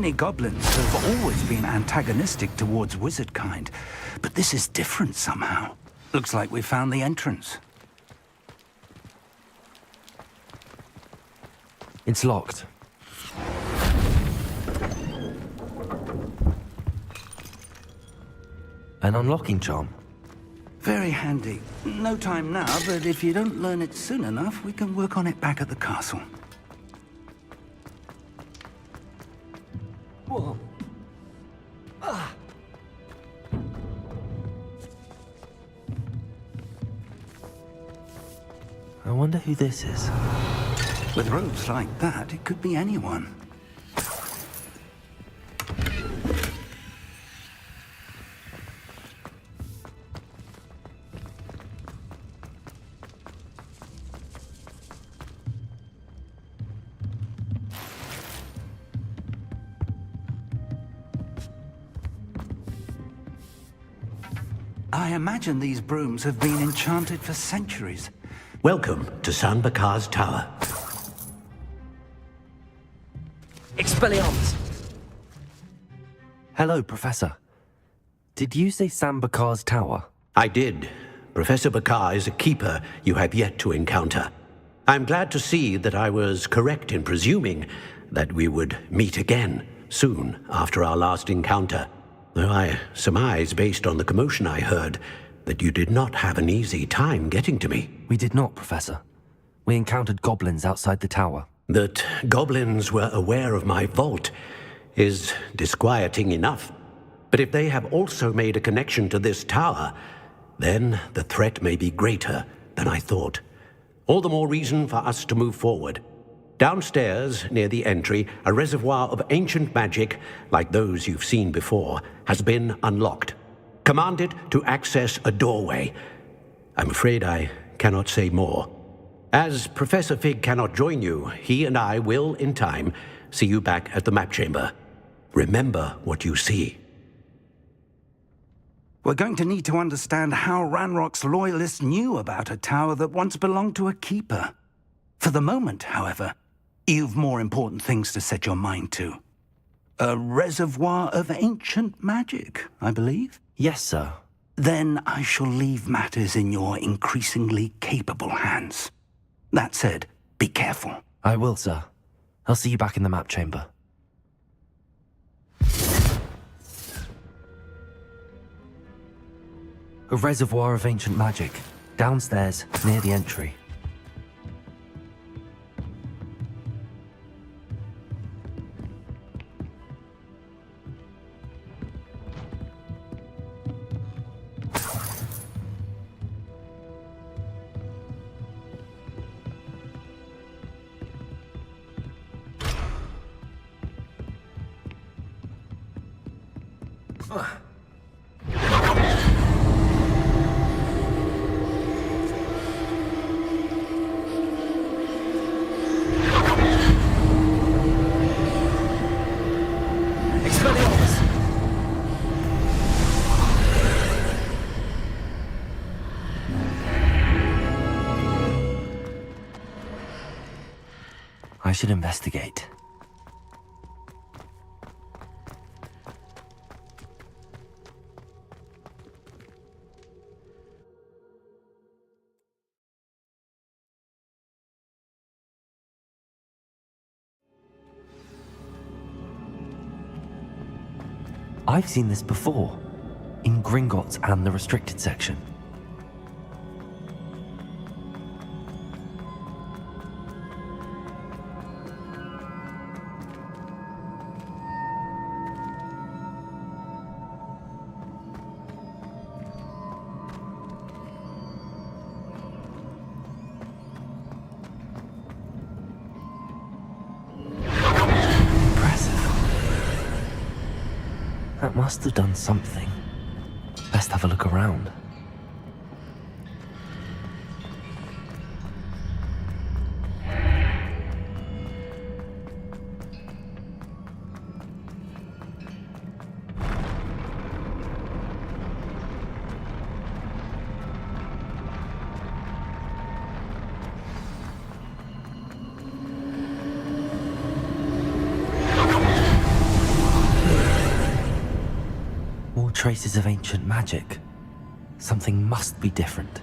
Many goblins have always been antagonistic towards wizard kind, but this is different somehow. Looks like we found the entrance. It's locked. An unlocking charm. Very handy. No time now, but if you don't learn it soon enough, we can work on it back at the castle. Whoa. Ah. I wonder who this is. With robes like that, it could be anyone. I imagine these brooms have been enchanted for centuries. Welcome to San Bakar's Tower. Expelliarmus! Hello, Professor. Did you say San Bakar's Tower? I did. Professor Bakar is a keeper you have yet to encounter. I'm glad to see that I was correct in presuming that we would meet again soon after our last encounter. Though I surmise, based on the commotion I heard, that you did not have an easy time getting to me. We did not, Professor. We encountered goblins outside the tower. That goblins were aware of my vault is disquieting enough. But if they have also made a connection to this tower, then the threat may be greater than I thought. All the more reason for us to move forward. Downstairs, near the entry, a reservoir of ancient magic, like those you've seen before, has been unlocked. Commanded to access a doorway. I'm afraid I cannot say more. As Professor Fig cannot join you, he and I will, in time, see you back at the map chamber. Remember what you see. We're going to need to understand how Ranrock's loyalists knew about a tower that once belonged to a keeper. For the moment, however, you've more important things to set your mind to. A reservoir of ancient magic, I believe? Yes, sir. Then I shall leave matters in your increasingly capable hands. That said, be careful. I will, sir. I'll see you back in the map chamber. A reservoir of ancient magic, downstairs, near the entry. I should investigate. I've seen this before, in Gringotts and the restricted section. That must have done something. Best have a look around. More traces of ancient magic. Something must be different.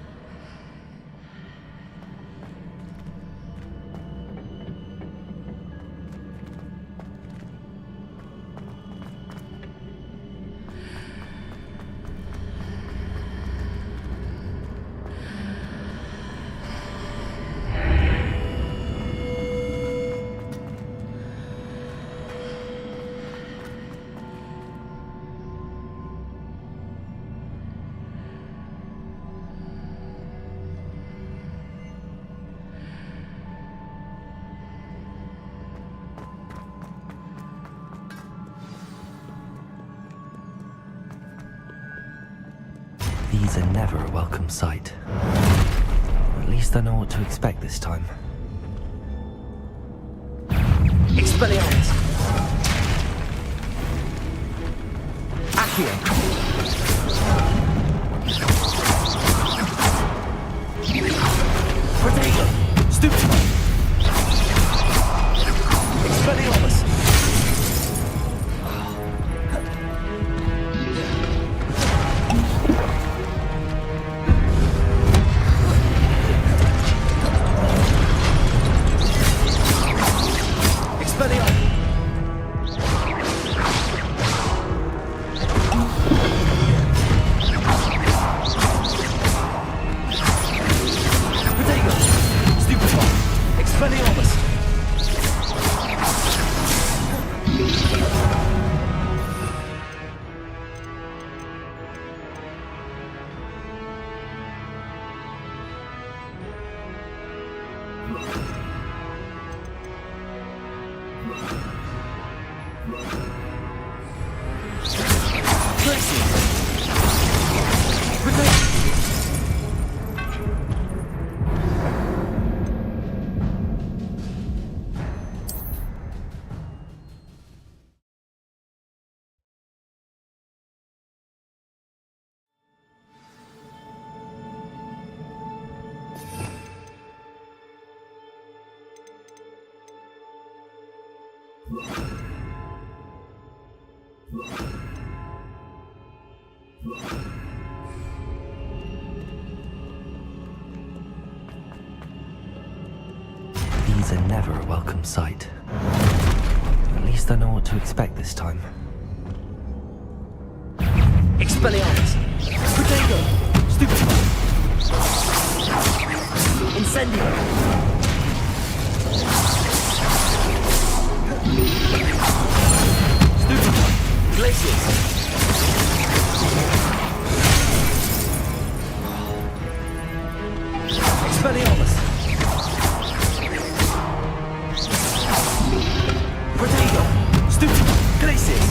These are never a welcome sight. At least I know what to expect this time. Expelliarmus! Accio! Protego! Stupefy! Expelliarmus! These are never a welcome sight. At least I know what to expect this time. Expelliarmus! Protego! Stupefy! Incendio! Stupefy! Glacius! Expelliarmus! Protego! Stupefy! Glacius!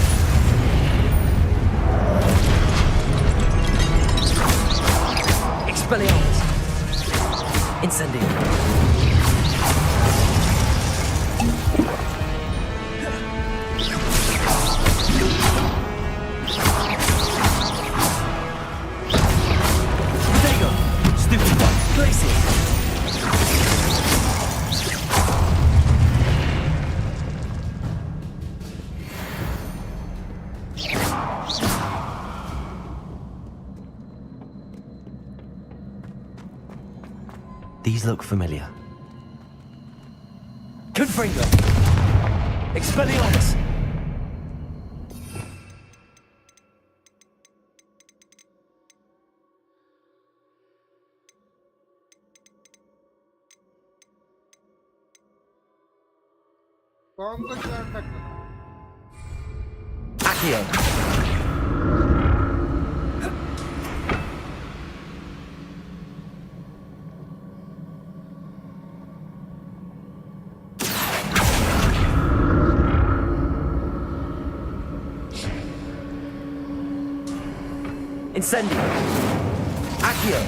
Expelliarmus! Incendio! Protego! Stupefy! Glacius! These look familiar. Confringo! Expelliarmus! Accio! Incendio! Accio!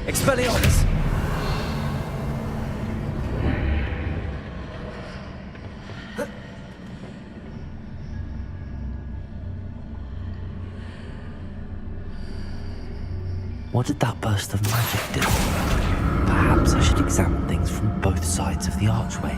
Expelliarmus! What did that burst of magic do? Perhaps I should examine things from both sides of the archway.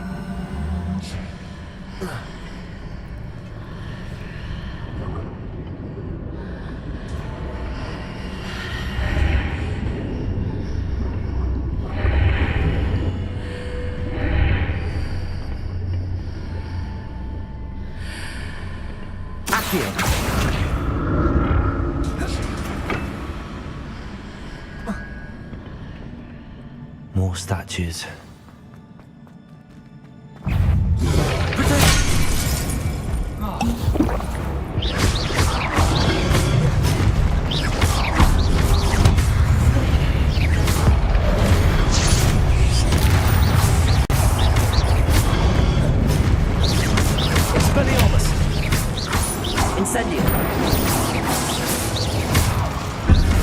Accio! More statues. Expelliarmus! Incendio!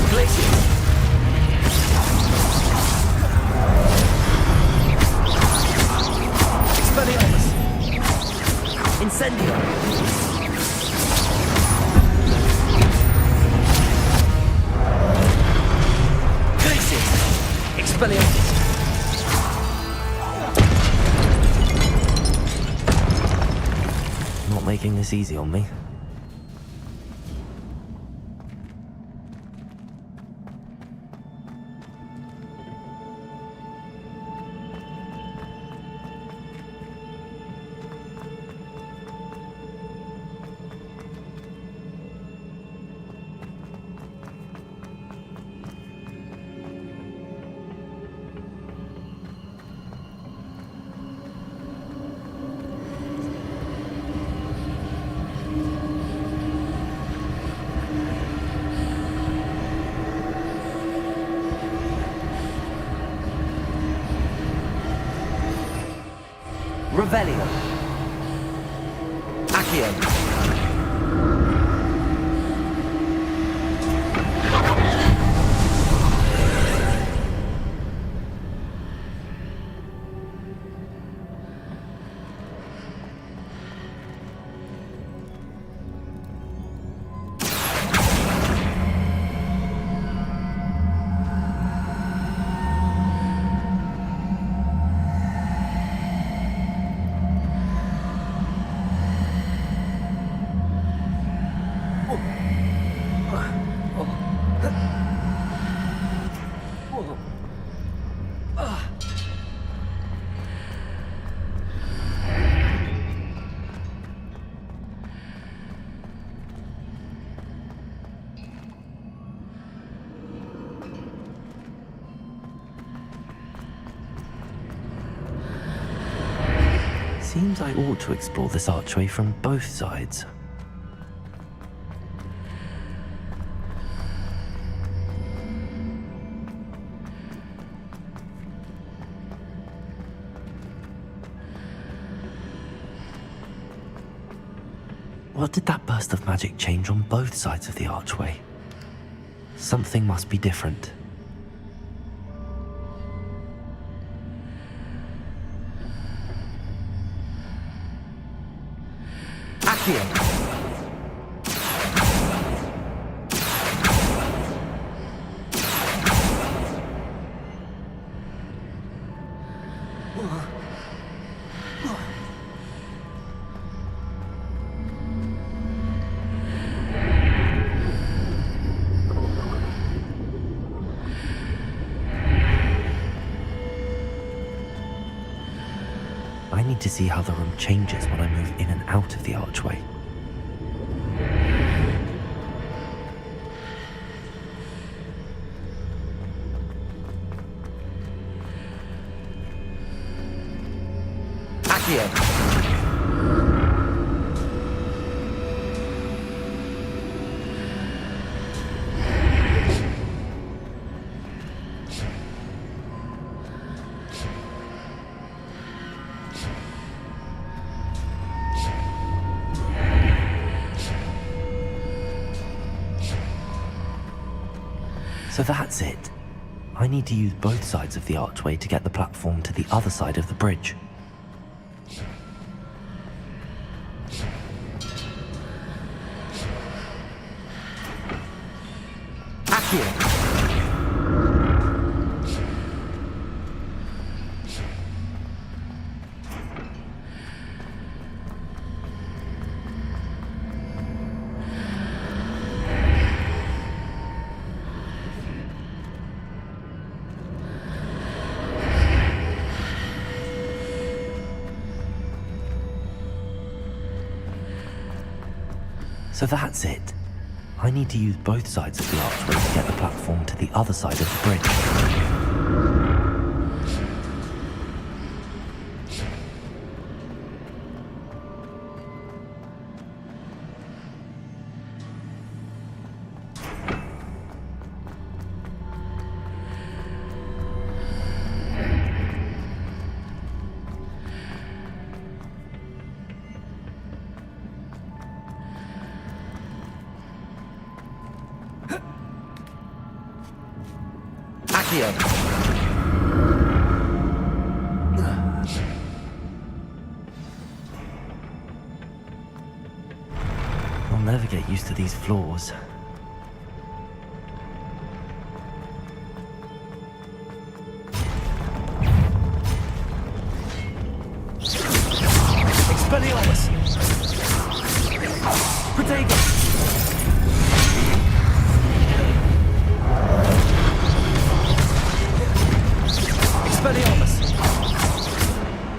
Glacius! Expelliarmus! Incendio! Glacius! Expelliarmus! Not making this easy on me. Revelio! Accio! Seems I ought to explore this archway from both sides. What did that burst of magic change on both sides of the archway? Something must be different. Accio! I need to see how the room changes when I move in and out of the archway. Accio! So that's it. I need to use both sides of the archway to get the platform to the other side of the bridge. Accio. So that's it. I need to use both sides of the archway to get the platform to the other side of the bridge. I'll never get used to these floors. Expelliarmus! Protego! Expelliarmus!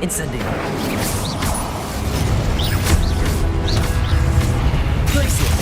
Incendio! Glacier!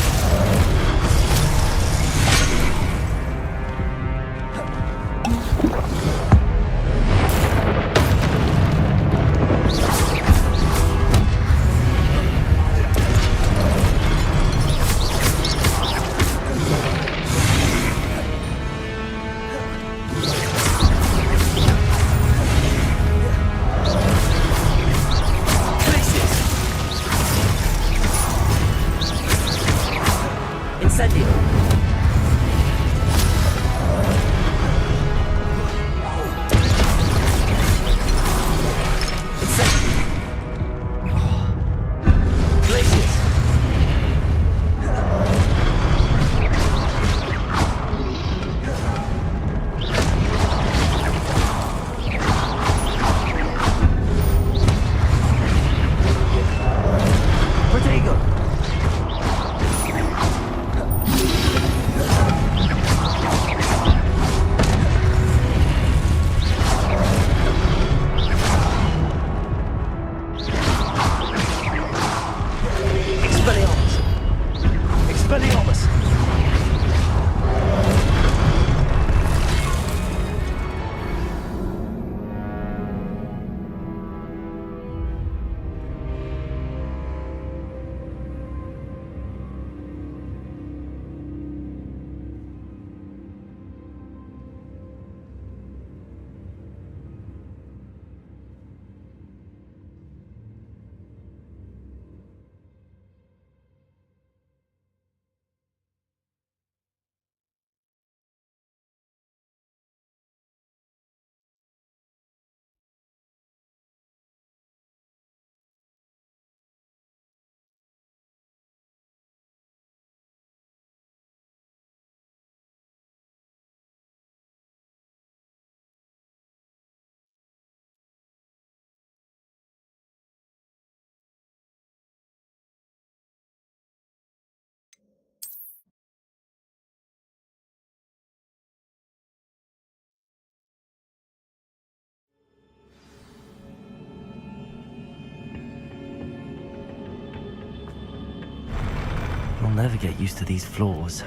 I'll never get used to these floors.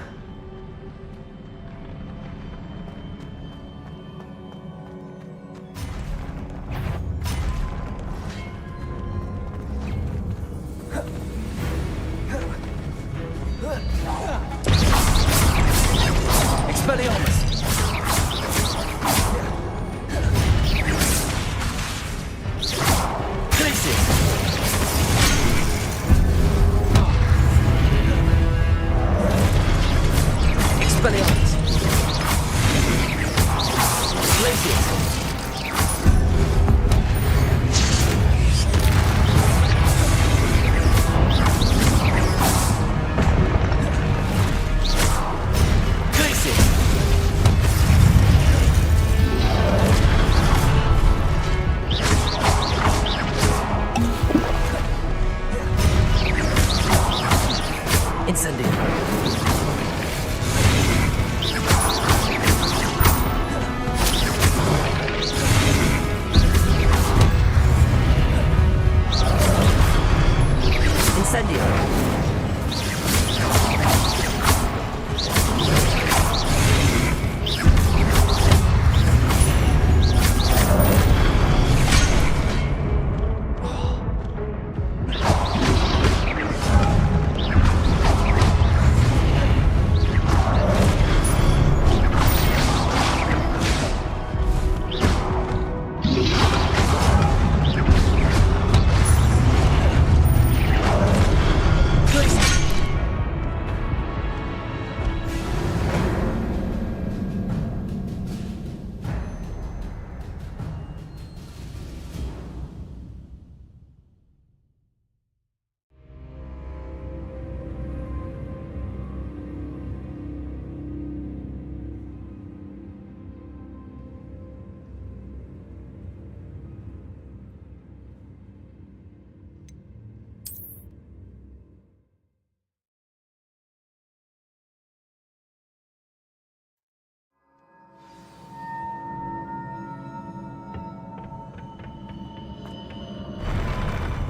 Expelliarmus! Glacier!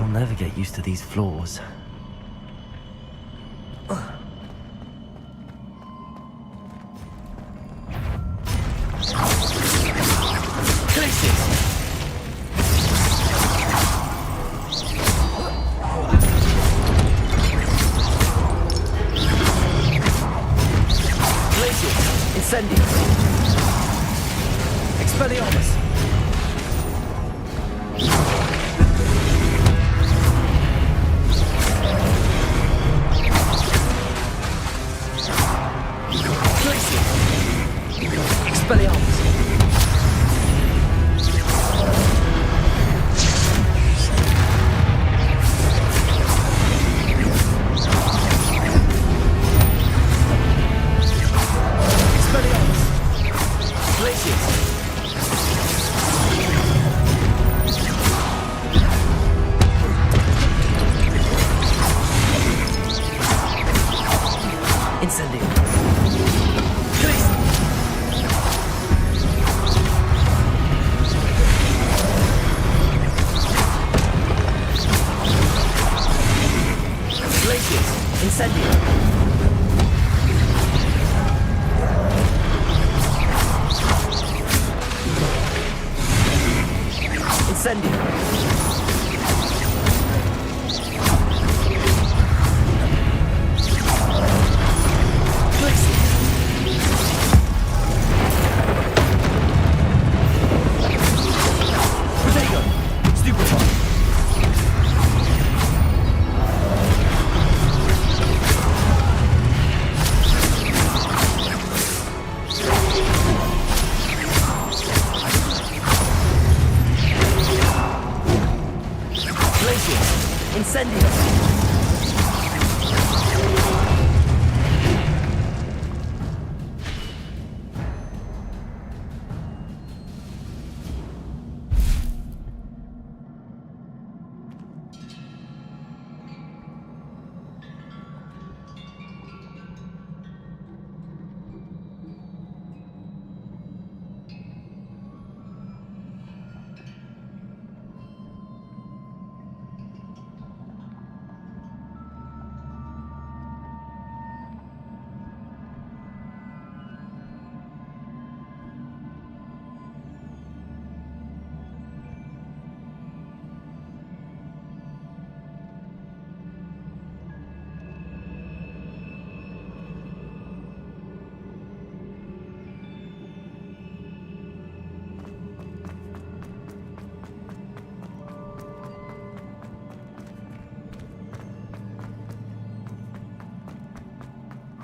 I'll never get used to these floors. Incendium! Expelliarmus! Expelliarmus!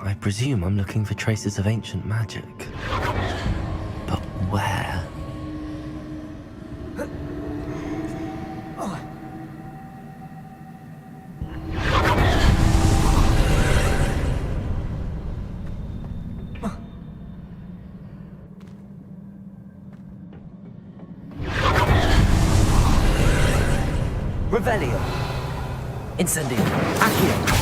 I presume I'm looking for traces of ancient magic. But where? Revelio. Incendium. Accio.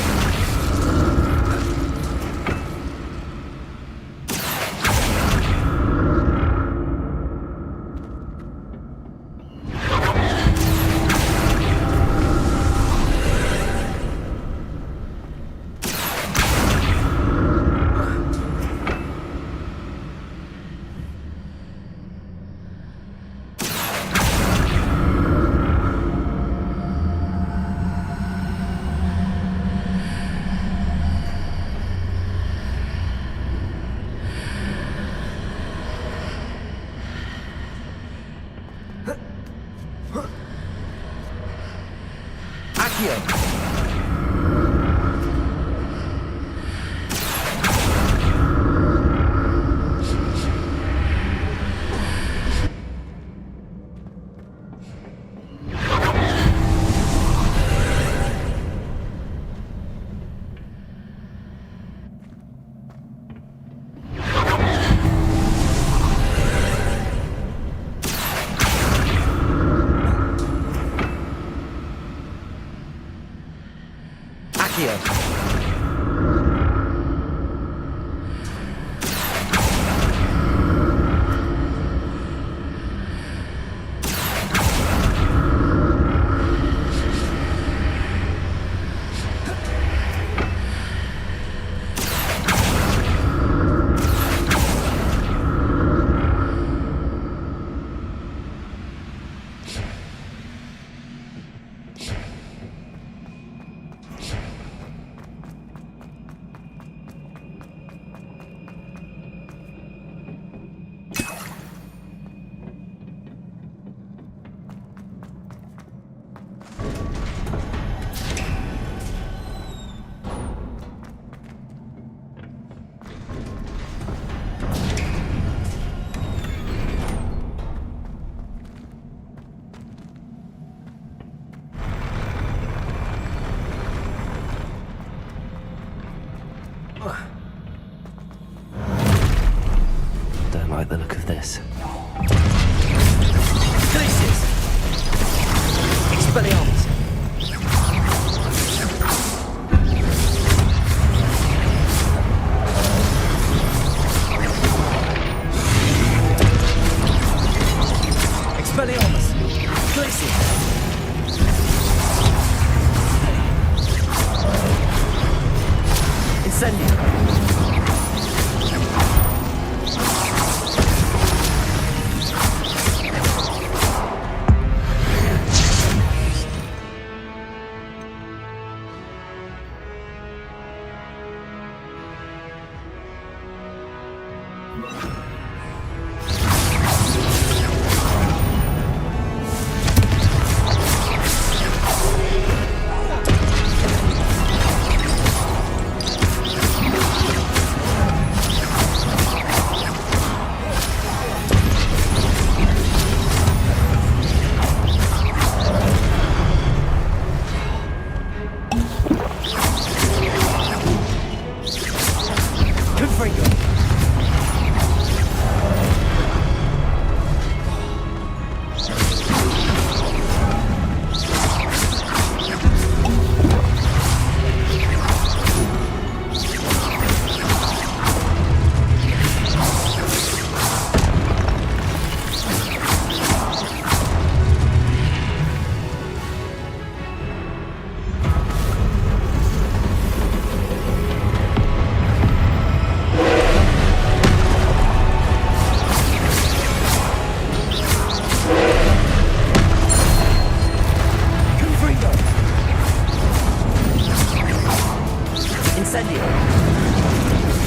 Incendio.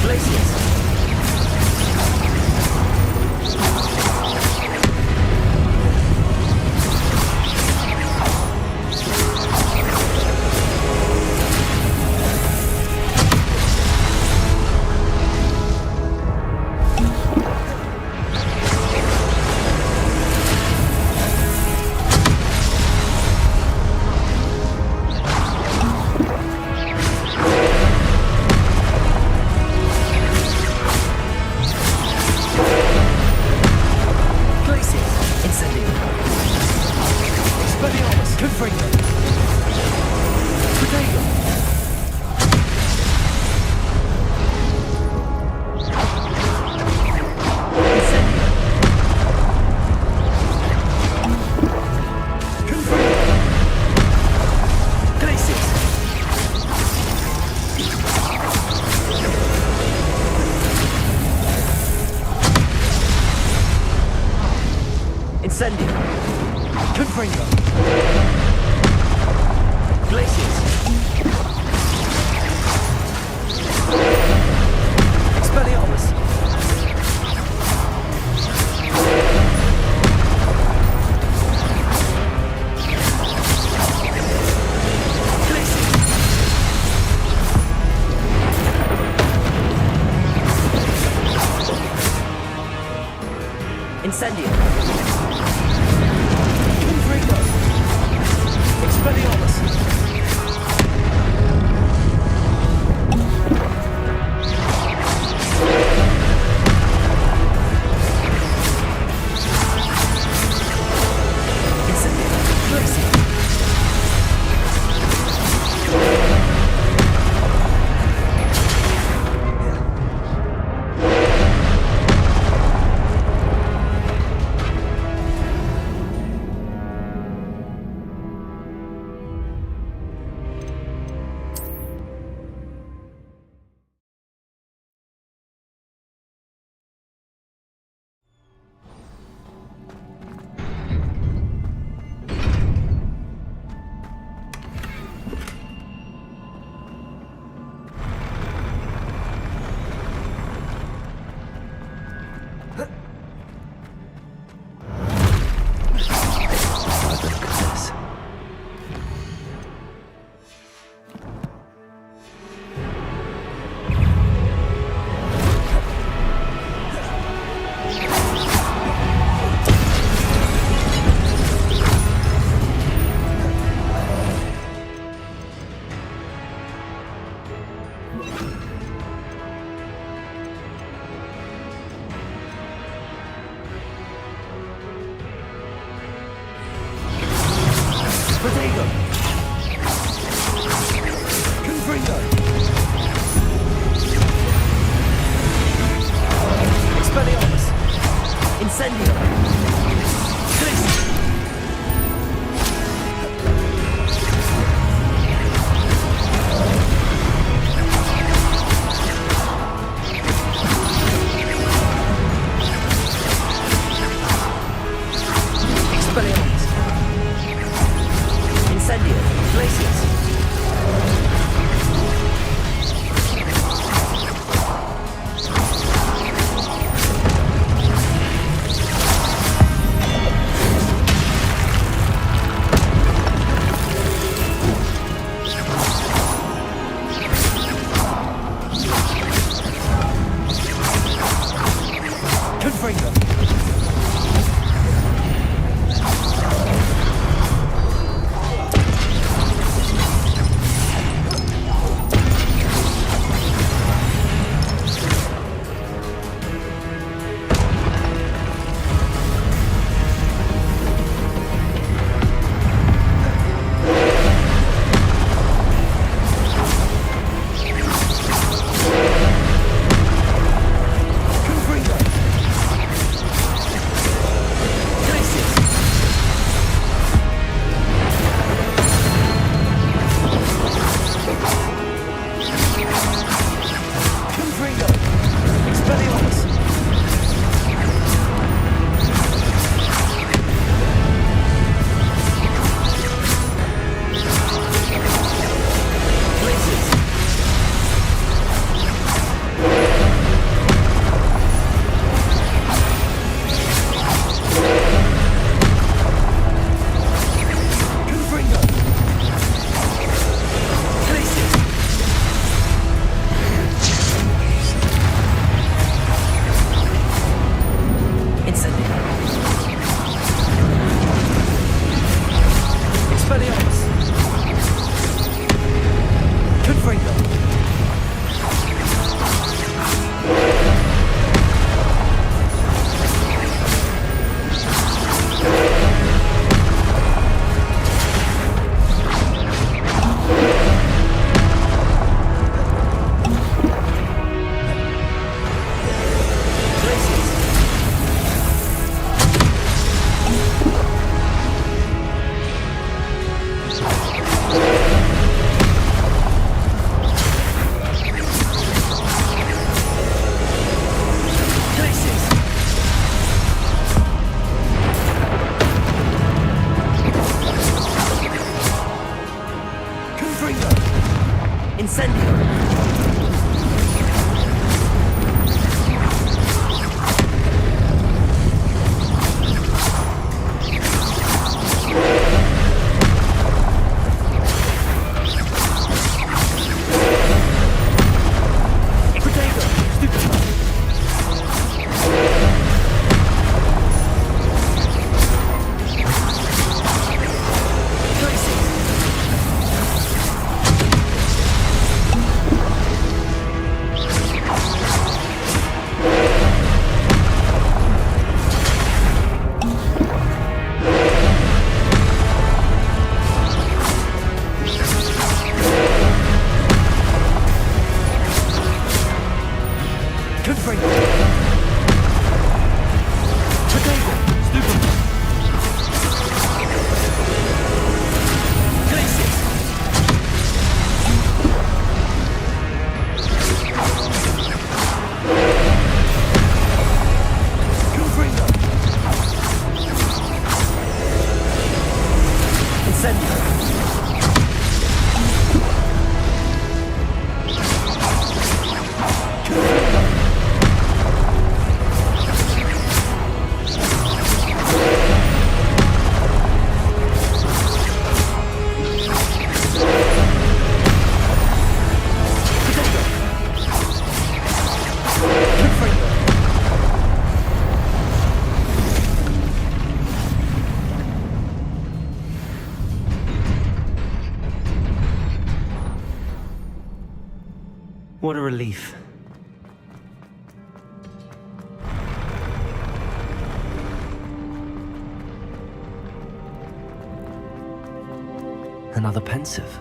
Glacius. Incendio. Confringo. Glacius. Expelliarmus. Incendio. Confringo. Expelliarmus. Protego. Confringo. Expelliarmus. Incendio. Glacius. Expelliarmus. Incendio. Glacius. Confringo. Incendio! What a relief. Another pensive.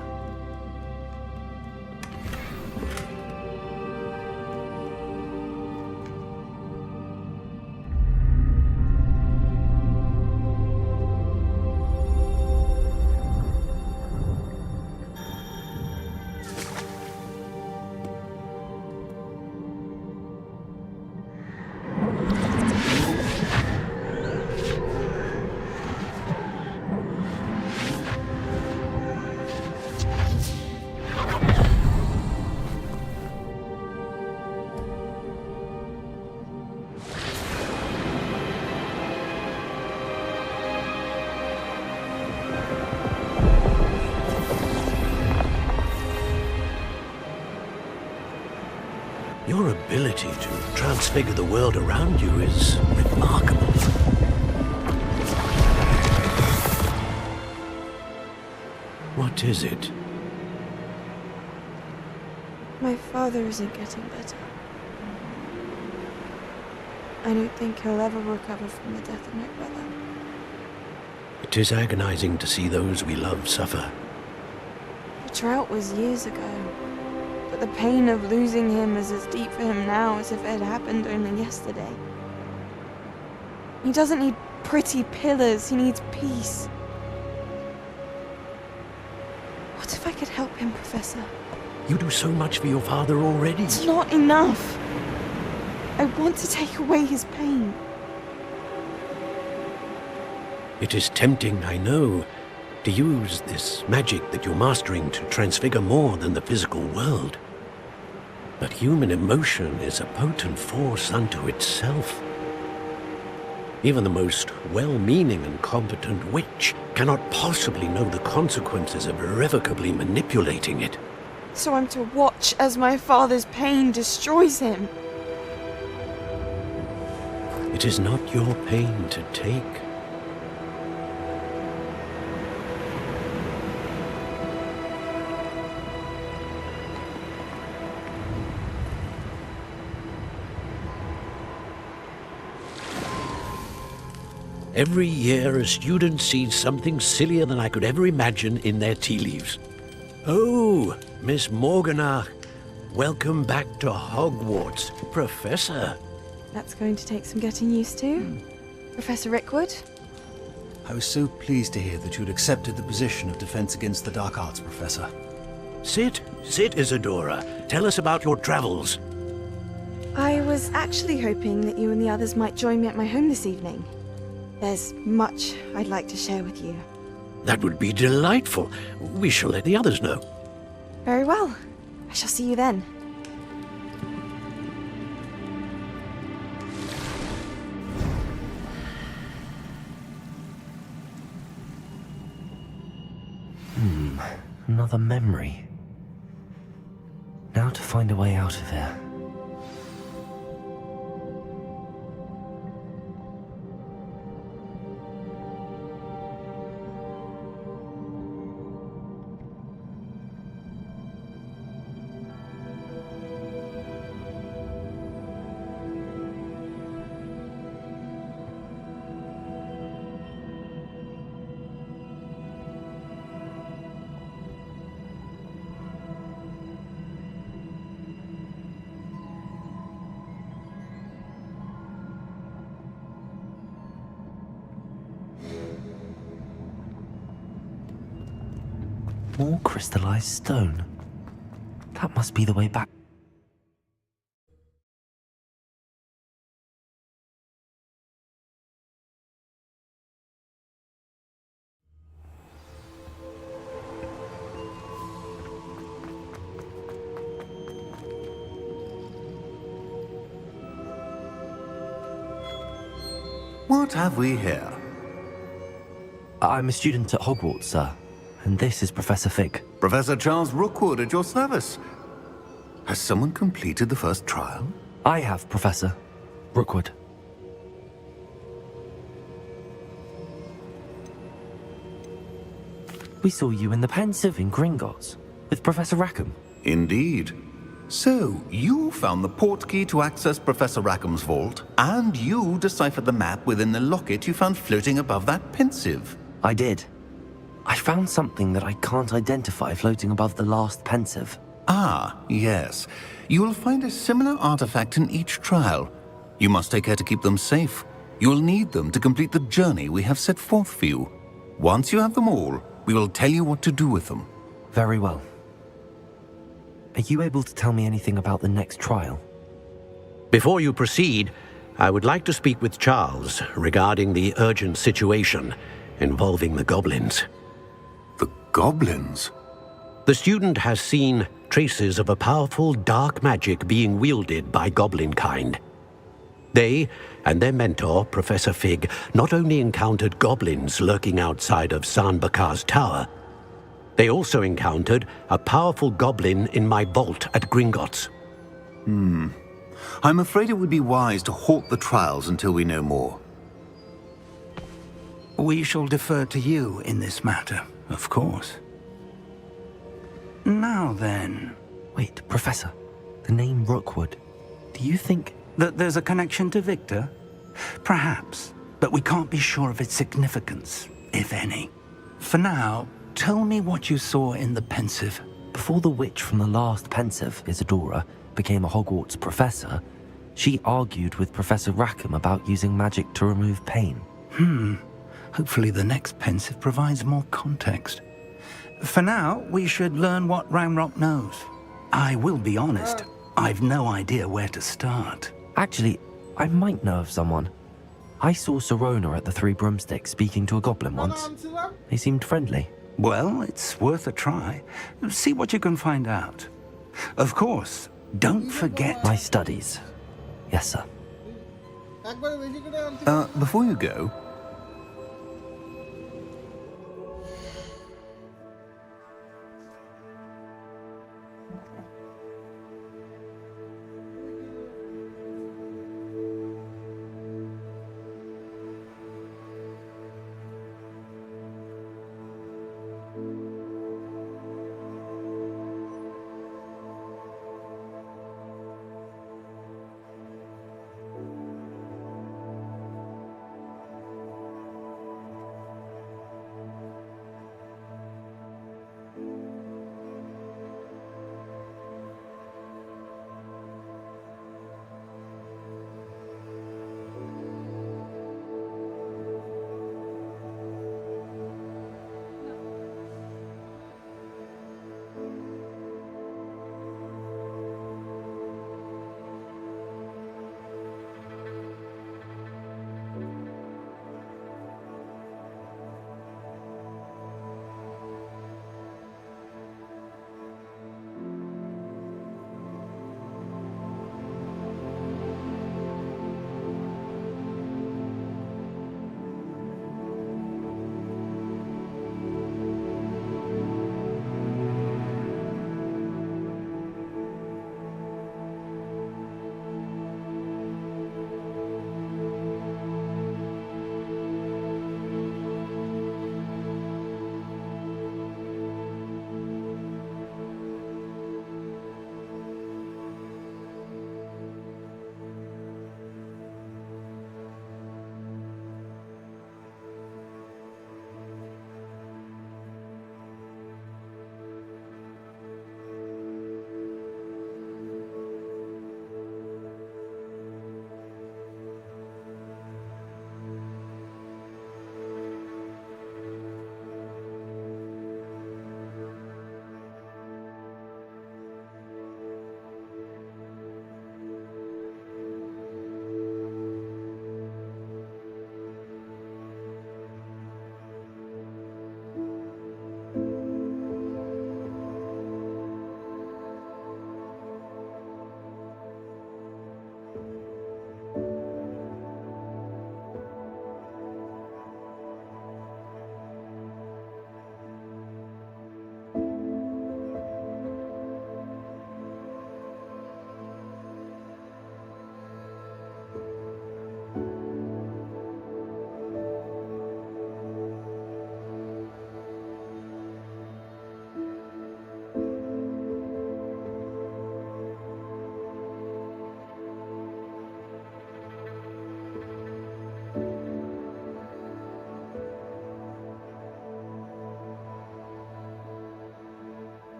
Your ability to transfigure the world around you is remarkable. What is it? My father isn't getting better. I don't think he'll ever recover from the death of my brother. It is agonizing to see those we love suffer. The drought was years ago. But the pain of losing him is as deep for him now as if it had happened only yesterday. He doesn't need pretty pillars, he needs peace. What if I could help him, Professor? You do so much for your father already. It's not enough. I want to take away his pain. It is tempting, I know, to use this magic that you're mastering to transfigure more than the physical world. But human emotion is a potent force unto itself. Even the most well-meaning and competent witch cannot possibly know the consequences of irrevocably manipulating it. So I'm to watch as my father's pain destroys him. It is not your pain to take. Every year, a student sees something sillier than I could ever imagine in their tea leaves. Oh, Miss Morganach, welcome back to Hogwarts, Professor. That's going to take some getting used to. Professor Rickwood? I was so pleased to hear that you'd accepted the position of Defense Against the Dark Arts, Professor. Sit, Isadora. Tell us about your travels. I was actually hoping that you and the others might join me at my home this evening. There's much I'd like to share with you. That would be delightful. We shall let the others know. Very well. I shall see you then. Another memory. Now to find a way out of here. More crystallized stone. That must be the way back. What have we here? I'm a student at Hogwarts, sir. And this is Professor Fig. Professor Charles Rookwood at your service. Has someone completed the first trial? I have, Professor Rookwood. We saw you in the Pensive in Gringotts with Professor Rackham. Indeed. So, you found the portkey to access Professor Rackham's vault, and you deciphered the map within the locket you found floating above that Pensive. I did. I found something that I can't identify floating above the last Pensive. Ah, yes. You will find a similar artifact in each trial. You must take care to keep them safe. You will need them to complete the journey we have set forth for you. Once you have them all, we will tell you what to do with them. Very well. Are you able to tell me anything about the next trial? Before you proceed, I would like to speak with Charles regarding the urgent situation involving the goblins. The goblins? The student has seen traces of a powerful dark magic being wielded by goblin kind. They and their mentor, Professor Fig, not only encountered goblins lurking outside of Sanbakar's tower, they also encountered a powerful goblin in my vault at Gringotts. I'm afraid it would be wise to halt the trials until we know more. We shall defer to you in this matter, of course. Now then... Wait, Professor. The name Rookwood. Do you think... that there's a connection to Victor? Perhaps, but we can't be sure of its significance, if any. For now, tell me what you saw in the Pensive. Before the witch from the last Pensive, Isadora, became a Hogwarts professor, she argued with Professor Rackham about using magic to remove pain. Hopefully the next Pensive provides more context. For now, we should learn what Ramrock knows. I will be honest, I've no idea where to start. Actually, I might know of someone. I saw Sirona at the Three Broomsticks speaking to a goblin once. They seemed friendly. Well, it's worth a try. See what you can find out. Of course, don't forget... my studies. Yes, sir. Before you go...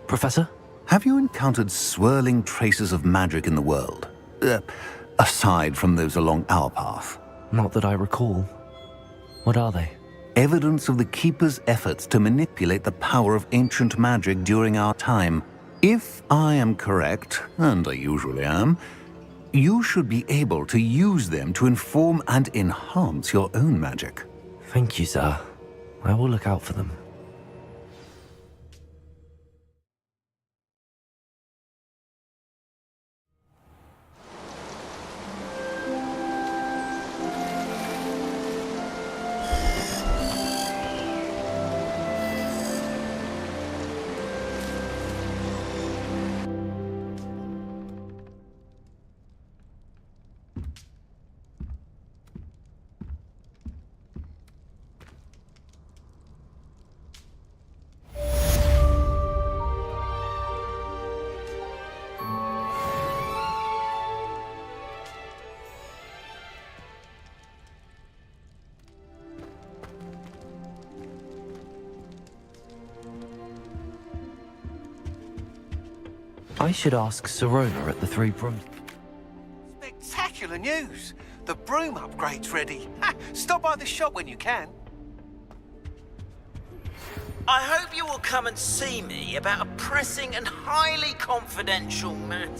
Professor? Have you encountered swirling traces of magic in the world? Aside from those along our path? Not that I recall. What are they? Evidence of the Keeper's efforts to manipulate the power of ancient magic during our time. If I am correct, and I usually am, you should be able to use them to inform and enhance your own magic. Thank you, sir. I will look out for them. I should ask Sirona at the Three Brooms. Spectacular news! The broom upgrade's ready. Ha! Stop by the shop when you can. I hope you will come and see me about a pressing and highly confidential matter.